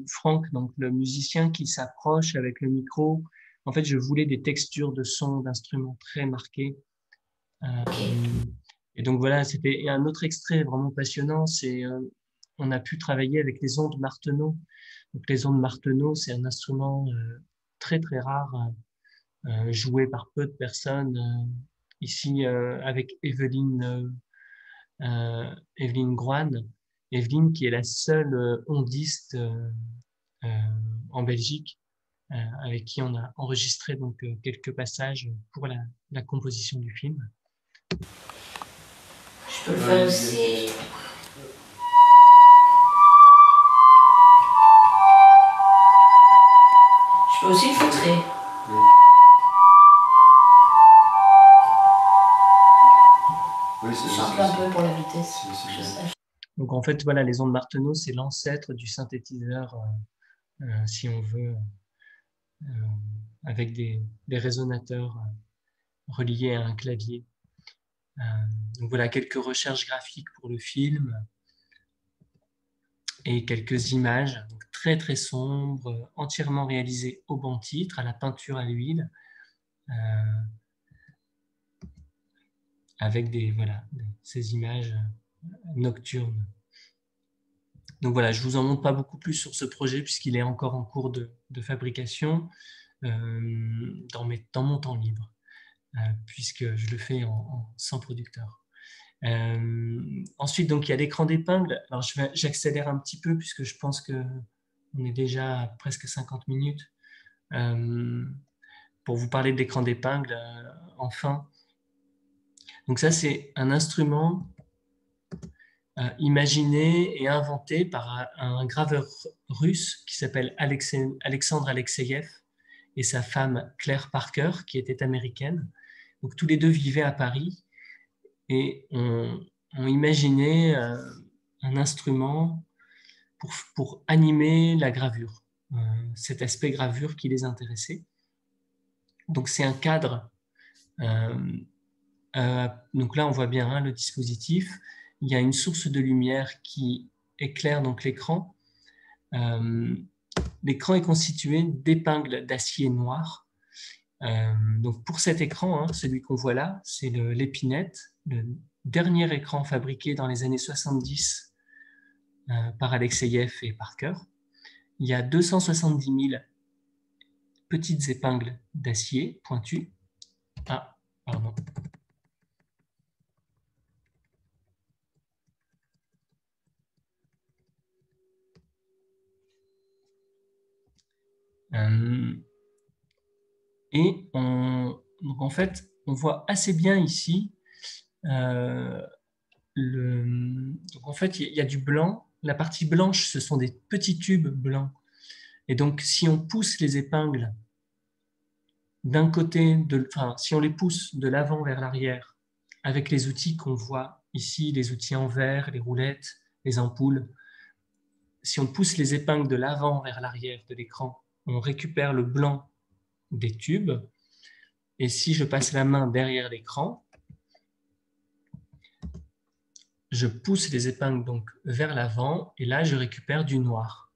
Franck, donc le musicien, qui s'approche avec le micro. En fait, je voulais des textures de son, d'instruments très marquées. Et donc voilà, c'était un autre extrait vraiment passionnant. On a pu travailler avec les ondes Martenot. Donc les ondes Martenot, c'est un instrument très très rare, joué par peu de personnes. Ici, avec Evelyne Groine. Evelyne, qui est la seule ondiste en Belgique, avec qui on a enregistré donc quelques passages pour la composition du film. Je peux le faire aussi. Je peux aussi le filtrer. Oui, Je chante un peu pour la vitesse. Donc en fait, voilà, les ondes Martenot, c'est l'ancêtre du synthétiseur, si on veut, avec des résonateurs reliés à un clavier. Donc voilà, quelques recherches graphiques pour le film et quelques images donc très très sombres, entièrement réalisées au banc-titre, à la peinture à l'huile, avec ces images nocturnes. Donc voilà, je ne vous en montre pas beaucoup plus sur ce projet puisqu'il est encore en cours de fabrication dans mon temps libre, puisque je le fais sans producteur. Ensuite, donc, il y a l'écran d'épingle. Alors, j'accélère un petit peu puisque je pense qu'on est déjà à presque 50 minutes. Pour vous parler de l'écran d'épingle, enfin. Donc ça, c'est un instrument imaginé et inventé par un graveur russe qui s'appelle Alexandre Alexeyev et sa femme Claire Parker, qui était américaine. Donc tous les deux vivaient à Paris et ont imaginé un instrument pour animer la gravure, cet aspect gravure qui les intéressait. Donc c'est un cadre. Donc là, on voit bien le dispositif. Il y a une source de lumière qui éclaire donc l'écran. L'écran est constitué d'épingles d'acier noir. Donc pour cet écran, celui qu'on voit là, c'est l'épinette, le dernier écran fabriqué dans les années 70 par Alexeyev et Parker. Il y a 270 000 petites épingles d'acier pointues. Ah, pardon. Et donc en fait, on voit assez bien ici, donc en fait, il y a du blanc. La partie blanche, ce sont des petits tubes blancs. Et donc, si on pousse les épingles d'un côté, si on les pousse de l'avant vers l'arrière, avec les outils qu'on voit ici, les outils en verre, les roulettes, les ampoules, si on pousse les épingles de l'avant vers l'arrière de l'écran, on récupère le blanc des tubes. Et si je passe la main derrière l'écran, je pousse les épingles donc vers l'avant et là, je récupère du noir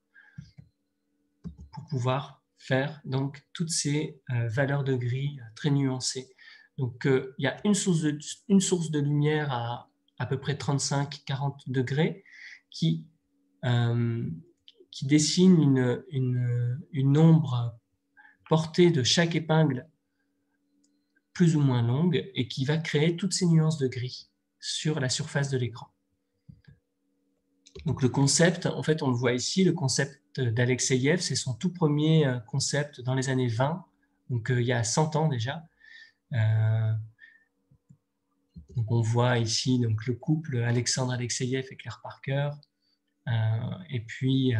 pour pouvoir faire donc toutes ces valeurs de gris très nuancées. Donc, il y a une source de lumière à peu près 35-40 degrés qui dessine une ombre portée de chaque épingle plus ou moins longue et qui va créer toutes ces nuances de gris sur la surface de l'écran. Donc le concept, en fait on le voit ici, le concept d'Alexeïev, c'est son tout premier concept dans les années 20, donc il y a 100 ans déjà. Donc on voit ici donc, le couple Alexandre Alexeïev et Claire Parker, et puis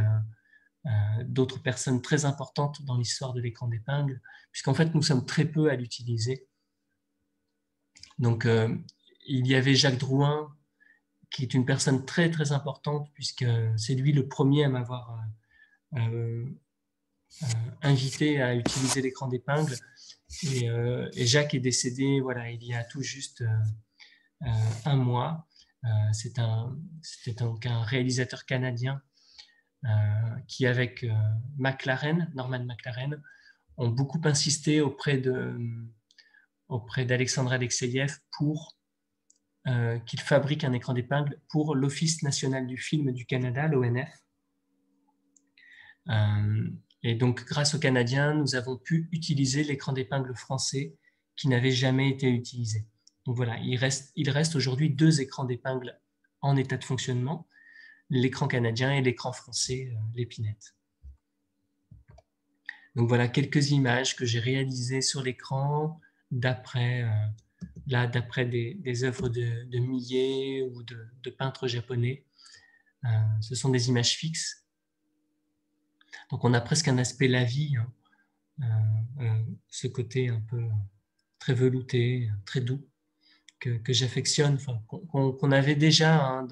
d'autres personnes très importantes dans l'histoire de l'écran d'épingle, puisqu'en fait nous sommes très peu à l'utiliser. Donc il y avait Jacques Drouin, qui est une personne très très importante, puisque c'est lui le premier à m'avoir invité à utiliser l'écran d'épingle. Et Jacques est décédé voilà, il y a tout juste un mois. C'était donc un réalisateur canadien qui, avec Norman McLaren, ont beaucoup insisté auprès d'Alexandre Alexeïev pour qu'il fabrique un écran d'épingle pour l'Office national du film du Canada, l'ONF. Et donc, grâce aux Canadiens, nous avons pu utiliser l'écran d'épingle français qui n'avait jamais été utilisé. Donc voilà, il reste aujourd'hui 2 écrans d'épingle en état de fonctionnement, l'écran canadien et l'écran français, l'épinette. Donc voilà quelques images que j'ai réalisées sur l'écran d'après des œuvres de Millet ou de peintres japonais. Ce sont des images fixes. Donc on a presque un aspect la vie, ce côté un peu très velouté, très doux, que j'affectionne, qu'on avait déjà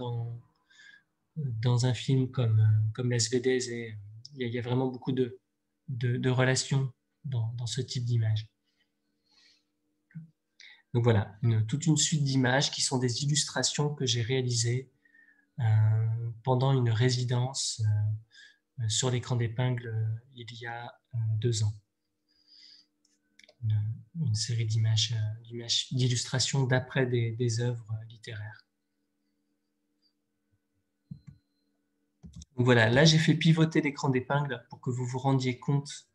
dans un film comme L'Esvédez. Et il y a vraiment beaucoup de relations dans ce type d'image. Donc voilà, toute une suite d'images qui sont des illustrations que j'ai réalisées pendant une résidence sur l'écran d'épingle il y a 2 ans. Une série d'images, d'illustrations d'après des œuvres littéraires. Donc voilà, là j'ai fait pivoter l'écran d'épingle pour que vous vous rendiez compte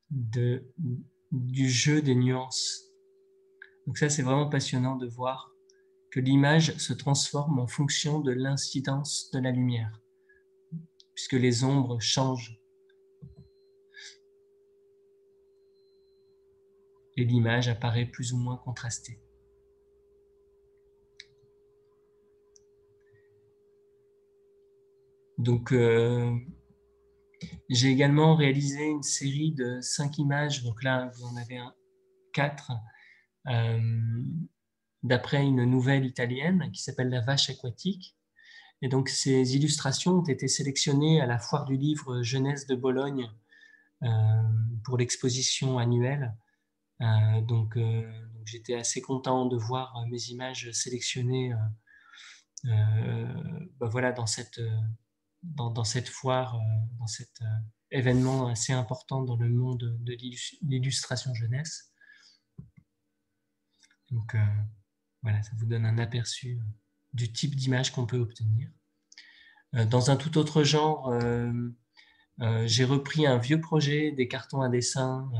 du jeu des nuances. Donc ça c'est vraiment passionnant de voir que l'image se transforme en fonction de l'incidence de la lumière, puisque les ombres changent. Et l'image apparaît plus ou moins contrastée. Donc, j'ai également réalisé une série de 5 images. Donc là, vous en avez 4, d'après une nouvelle italienne qui s'appelle La Vache aquatique. Et donc, ces illustrations ont été sélectionnées à la Foire du livre Jeunesse de Bologne pour l'exposition annuelle. Donc j'étais assez content de voir mes images sélectionnées voilà, dans cette foire, dans cet événement assez important dans le monde de l'illustration jeunesse. Donc voilà, ça vous donne un aperçu du type d'image qu'on peut obtenir. Dans un tout autre genre, j'ai repris un vieux projet des cartons à dessin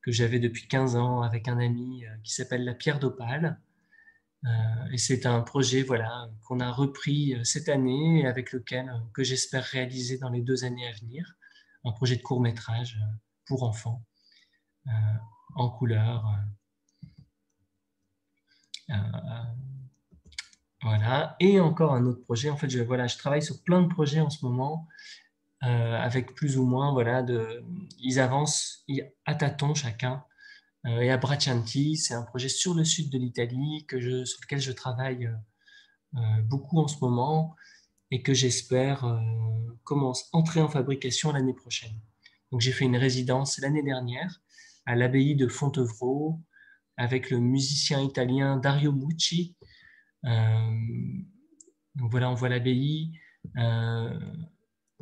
que j'avais depuis 15 ans avec un ami qui s'appelle La Pierre d'Opale. Et c'est un projet voilà, qu'on a repris cette année et avec lequel que j'espère réaliser dans les 2 années à venir. Un projet de court-métrage pour enfants, en couleur. Voilà. Et encore un autre projet. En fait, je travaille sur plein de projets en ce moment. Avec plus ou moins, voilà, ils avancent à tâtons chacun. et Abbraccianti, c'est un projet sur le sud de l'Italie sur lequel je travaille beaucoup en ce moment et que j'espère entrer en fabrication l'année prochaine. Donc j'ai fait une résidence l'année dernière à l'abbaye de Fontevraud avec le musicien italien Dario Mucci. Donc voilà, on voit l'abbaye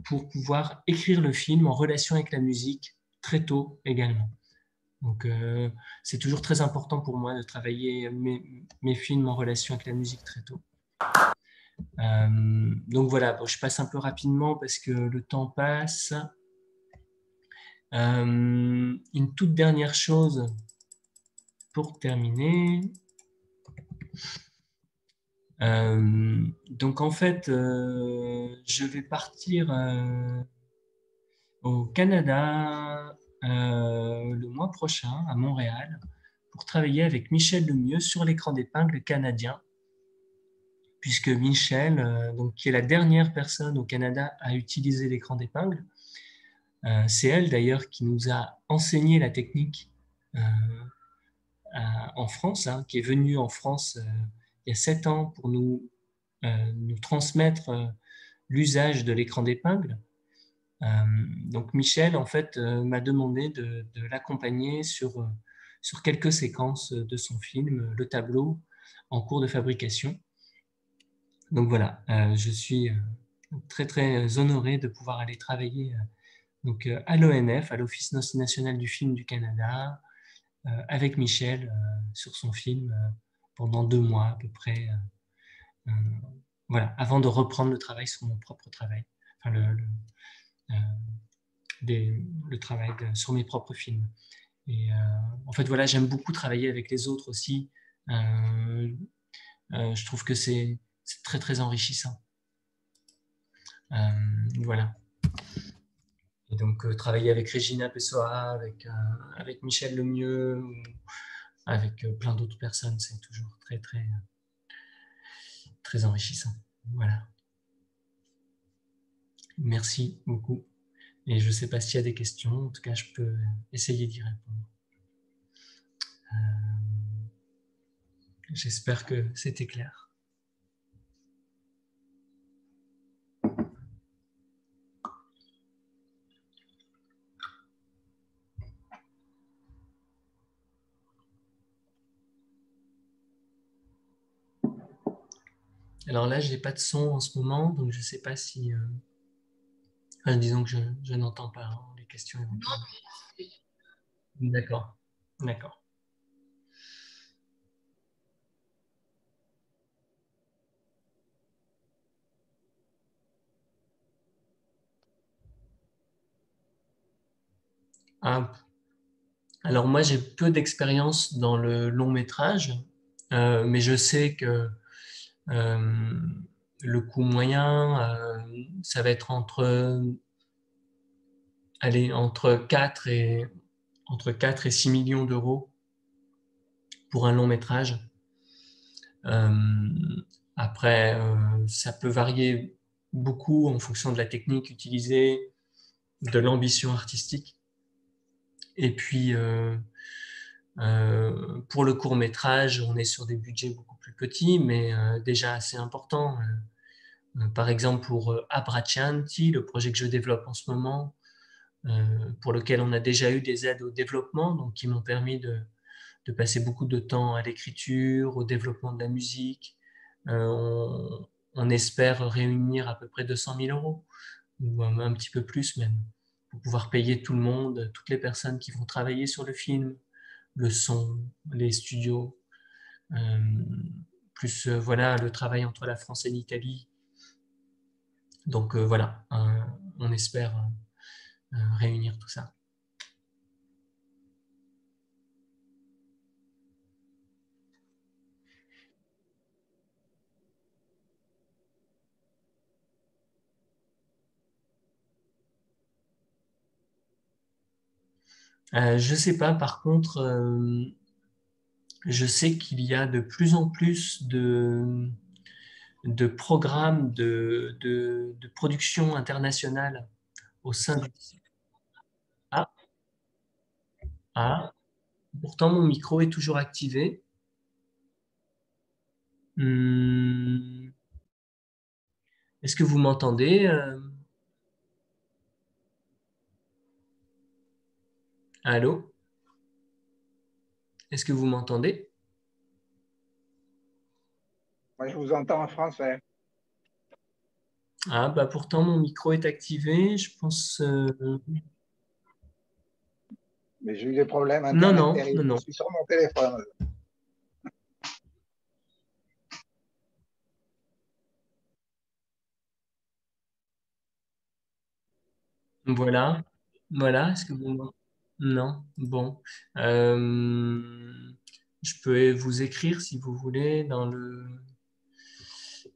pour pouvoir écrire le film en relation avec la musique très tôt également. Donc c'est toujours très important pour moi de travailler mes films en relation avec la musique très tôt. Donc voilà, bon, je passe un peu rapidement parce que le temps passe. Une toute dernière chose pour terminer. Donc en fait, je vais partir au Canada le mois prochain, à Montréal, pour travailler avec Michel Lemieux sur l'écran d'épingle canadien, puisque Michel, donc, qui est la dernière personne au Canada à utiliser l'écran d'épingle, c'est elle d'ailleurs qui nous a enseigné la technique en France, hein, qui est venue en France il y a 7 ans pour nous transmettre l'usage de l'écran d'épingle. Donc Michel, en fait, m'a demandé de l'accompagner sur quelques séquences de son film, Le Tableau, en cours de fabrication. Donc voilà, je suis très très honoré de pouvoir aller travailler donc, à l'ONF, à l'Office national du film du Canada, avec Michel sur son film pendant 2 mois à peu près. Voilà, avant de reprendre le travail sur mon propre travail, enfin le travail sur mes propres films. Et en fait, voilà, j'aime beaucoup travailler avec les autres aussi. Je trouve que c'est très très enrichissant. Voilà. Et donc, travailler avec Regina Pessoa, avec Michel Lemieux, ou avec plein d'autres personnes, c'est toujours très très très enrichissant. Voilà. Merci beaucoup. Et je ne sais pas s'il y a des questions. En tout cas, je peux essayer d'y répondre. J'espère que c'était clair. Alors là, je n'ai pas de son en ce moment, donc je ne sais pas si... Enfin, disons que je n'entends pas les questions éventuellement. D'accord, d'accord. Ah, alors moi, j'ai peu d'expérience dans le long métrage, mais je sais que le coût moyen, ça va être entre 4 et 6 millions d'euros pour un long métrage. Après, ça peut varier beaucoup en fonction de la technique utilisée, de l'ambition artistique. Et puis, pour le court métrage, on est sur des budgets beaucoup plus petits, mais déjà assez importants. Par exemple, pour Abbraccianti, le projet que je développe en ce moment, pour lequel on a déjà eu des aides au développement, donc qui m'ont permis de passer beaucoup de temps à l'écriture, au développement de la musique. On espère réunir à peu près 200 000 euros, ou un petit peu plus même, pour pouvoir payer tout le monde, toutes les personnes qui vont travailler sur le film, le son, les studios, plus voilà, le travail entre la France et l'Italie. Donc voilà, on espère réunir tout ça. Je sais pas, par contre, je sais qu'il y a de plus en plus de programmes de production internationale au sein du... Ah, ah, Pourtant, mon micro est toujours activé. Est-ce que vous m'entendez? Allô? Est-ce que vous m'entendez? Moi, je vous entends en français. Ah, bah pourtant, mon micro est activé. Je pense... Mais j'ai eu des problèmes Non, Internet non, non, terribles. Je non. suis sur mon téléphone. Voilà. Voilà. Est-ce que vous... Non. Bon. Je peux vous écrire si vous voulez dans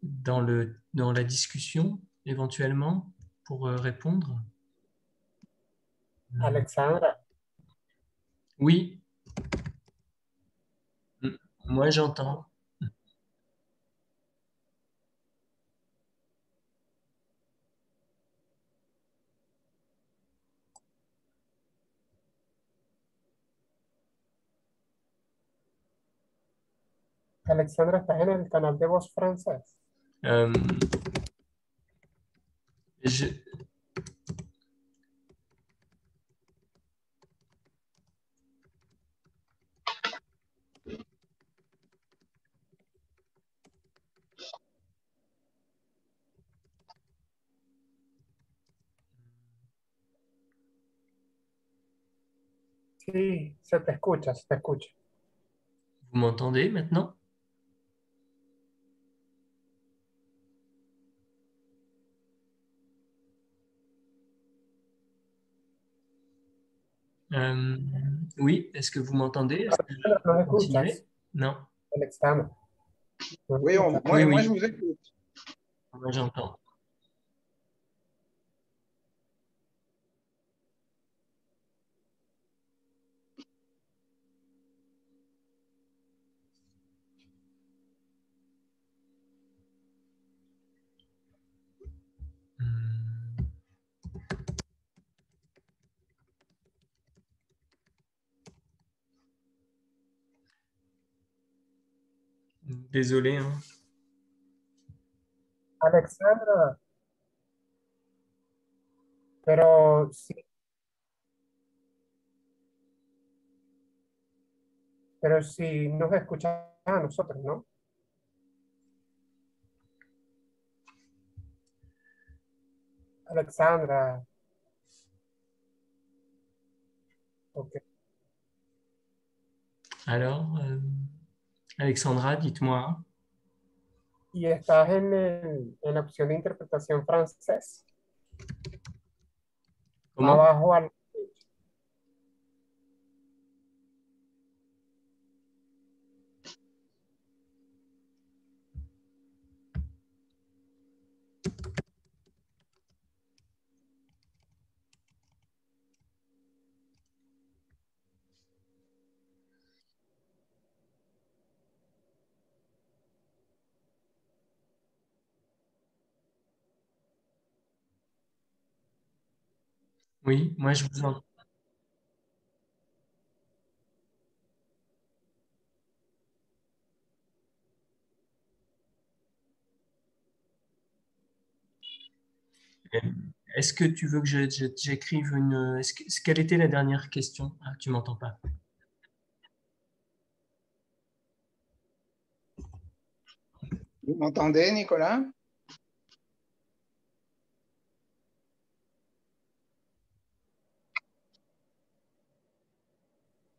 la discussion éventuellement pour répondre. Alexandra, Oui, moi j'entends. Alexandra, ¿estás en el canal de Voz Francés? Euh, je- Sí, se te escucha, se te escucha. Vous m'entendez maintenant? Euh, oui, est-ce que vous m'entendez? Est-ce que je Alexandra, ¿nos peux continuer? escuchas? Non. Alexandra, ¿nos Oui, escuchas? Oui, moi, je oui, vous écoute. moi j'entends. Hmm. Désolé, hein. Alexandra, pero sí, pero si nos escuchas a nosotros, ¿no? Alexandra, ok. Alors, Alexandra, dites-moi. Y estás en la opción de interpretación francés, Comment? abajo al... Oui, moi je vous entends. Est-ce que tu veux que j'écrive une... Quelle était la dernière question? Ah, tu m'entends pas. Vous m'entendez, Nicolas?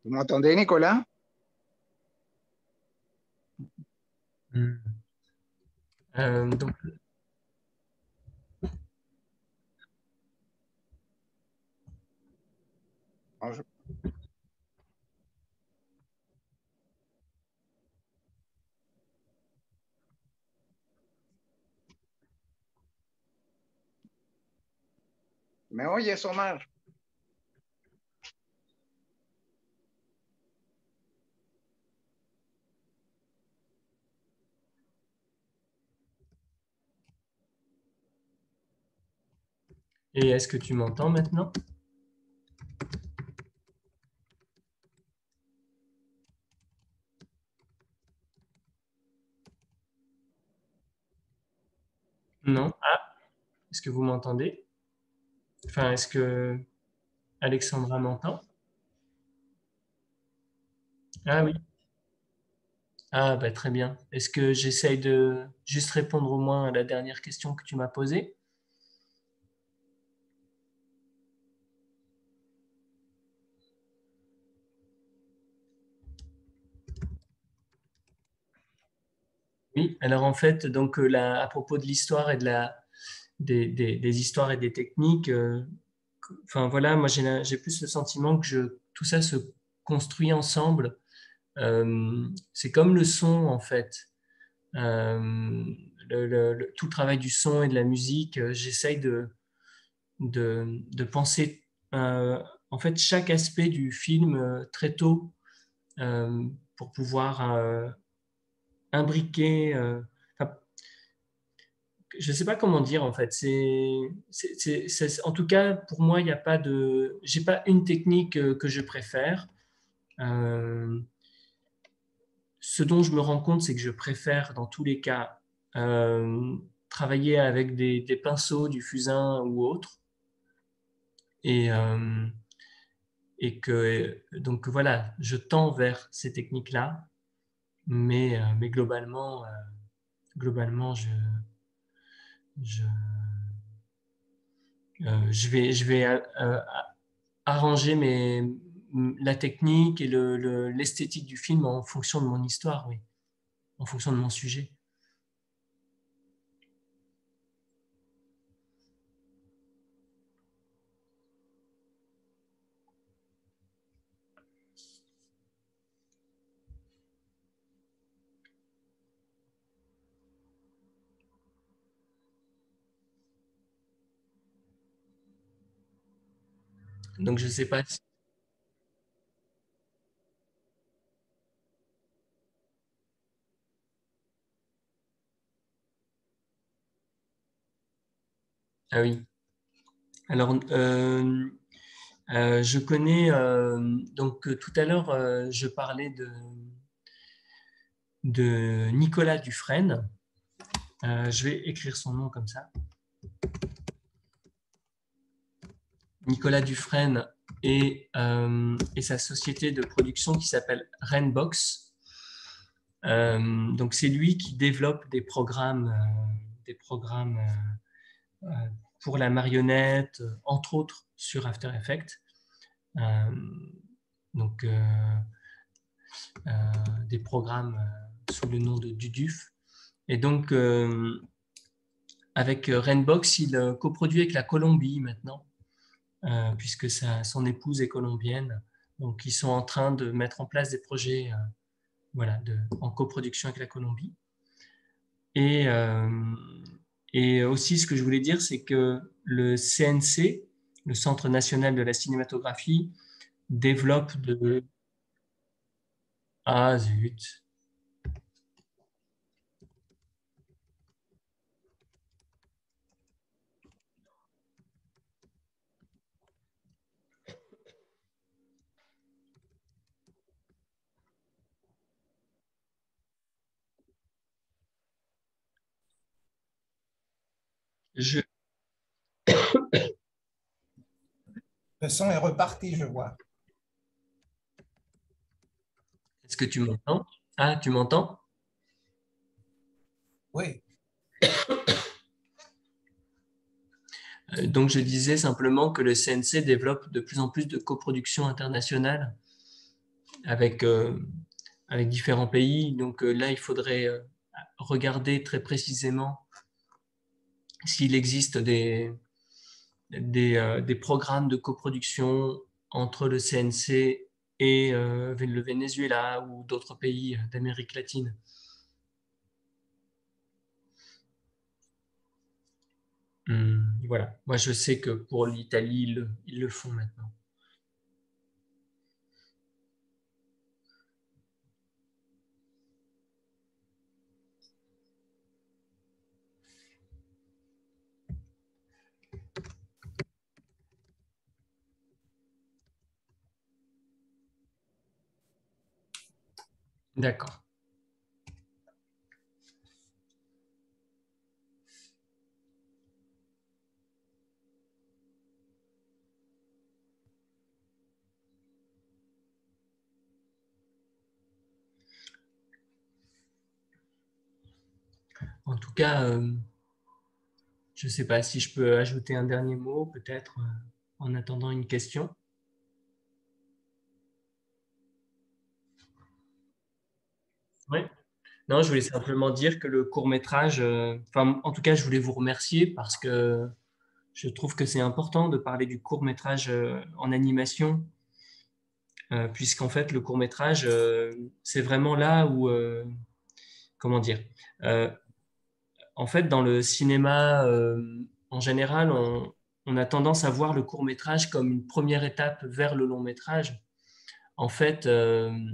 Vous m'entendez, Nicolas? Hmm. Donc, Alors, je- ¿Me oyes, Omar? et est-ce que tu m'entends maintenant? Est-ce que vous m'entendez? Enfin, est-ce que Alexandra m'entend? Ah oui. Ah bah très bien. Est-ce que j'essaye de juste répondre au moins à la dernière question que tu m'as posée? Oui, alors en fait, donc à propos de l'histoire et de des histoires et des techniques, enfin voilà, moi j'ai plus le sentiment que tout ça se construit ensemble. C'est comme le son en fait. Euh, tout le travail du son et de la musique, j'essaye de penser en fait chaque aspect du film très tôt euh, pour pouvoir imbriquer. Enfin, je ne sais pas comment dire en fait. En tout cas, pour moi, il n'y a pas de. J'ai pas une technique que je préfère. Euh, Ce dont je me rends compte, c'est que je préfère dans tous les cas euh, travailler avec des pinceaux, du fusain ou autre. Et, euh, et que donc voilà, je tends vers ces techniques-là, mais globalement, je, je vais arranger la technique et l'esthétique du film en fonction de mon histoire, oui, en fonction de mon sujet. Donc je sais pas si... Ah oui. Alors, je connais, donc tout à l'heure, je parlais de Nicolas Dufresne. Je vais écrire son nom comme ça. Nicolas Dufresne et sa société de production qui s'appelle Rainbox. Donc c'est lui qui développe des programmes pour la marionnette, entre autres sur After Effects. Euh, donc euh, des programmes sous le nom de Duduf. Et donc avec Rainbox, il coproduit avec la Colombie maintenant, puisque son épouse est colombienne. Donc, ils sont en train de mettre en place des projets voilà, en coproduction avec la Colombie. Et, euh, et aussi, ce que je voulais dire, c'est que le CNC, le Centre national de la cinématographie, développe de... Ah, zut. Je... Le son est reparti, je vois. Est-ce que tu m'entends? Ah, tu m'entends? Oui. Donc, je disais simplement que le CNC développe de plus en plus de coproductions internationales avec, avec différents pays. Donc là, il faudrait regarder très précisément s'il existe des programmes de coproduction entre le CNC et le Venezuela ou d'autres pays d'Amérique latine. Voilà. Moi, je sais que pour l'Italie, ils le font maintenant. D'accord. En tout cas, je ne sais pas si je peux ajouter un dernier mot, peut-être, en attendant une question. Oui. Non, je voulais simplement dire que le court-métrage, enfin, en tout cas, je voulais vous remercier parce que je trouve que c'est important de parler du court-métrage en animation, puisqu'en fait, le court-métrage, c'est vraiment là où, comment dire, euh, en fait, dans le cinéma, en général, on a tendance à voir le court-métrage comme une première étape vers le long-métrage. En fait, en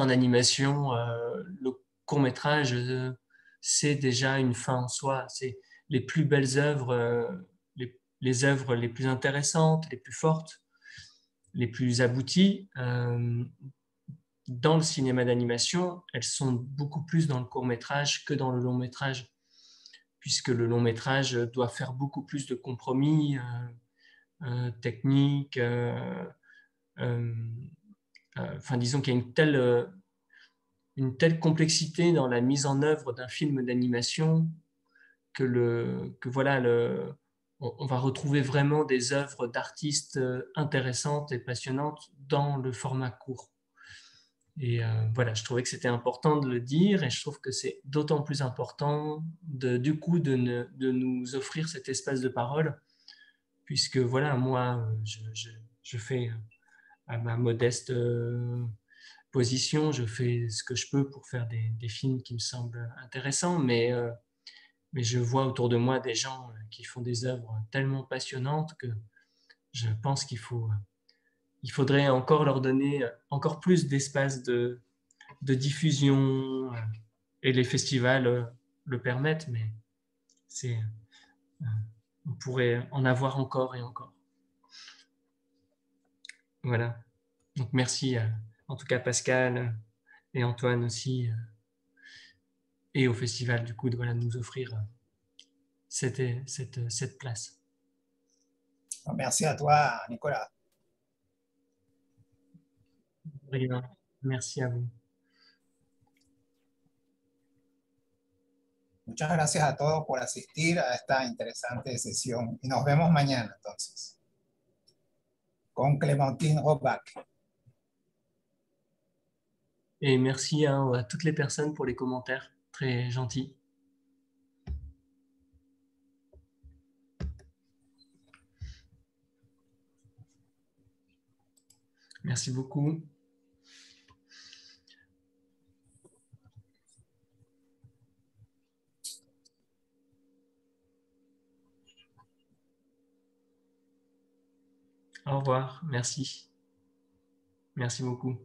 animation, le court-métrage, c'est déjà une fin en soi. C'est les plus belles œuvres, les œuvres les plus intéressantes, les plus fortes, les plus abouties. Dans le cinéma d'animation, elles sont beaucoup plus dans le court-métrage que dans le long-métrage, puisque le long-métrage doit faire beaucoup plus de compromis techniques. Enfin, disons qu'il y a une telle complexité dans la mise en œuvre d'un film d'animation que voilà, on va retrouver vraiment des œuvres d'artistes intéressantes et passionnantes dans le format court. Et voilà, je trouvais que c'était important de le dire et je trouve que c'est d'autant plus important du coup de nous offrir cet espace de parole, puisque voilà, moi, je fais à ma modeste position, je fais ce que je peux pour faire des films qui me semblent intéressants, mais je vois autour de moi des gens qui font des œuvres tellement passionnantes que je pense il faudrait encore leur donner encore plus d'espace de diffusion et les festivals le permettent, mais c'est, euh, on pourrait en avoir encore et encore. Voilà. Donc merci en tout cas Pascal et Antoine aussi et au festival du coup de voilà, nous offrir cette place. Merci à toi, Nicolas. Rien. Merci à vous. Muchas gracias a todos por asistir a esta interesante sesión y nos vemos mañana entonces con Clémentine Robach. Et merci à toutes les personnes pour les commentaires, très gentils. Merci beaucoup. Au revoir, merci. Merci beaucoup.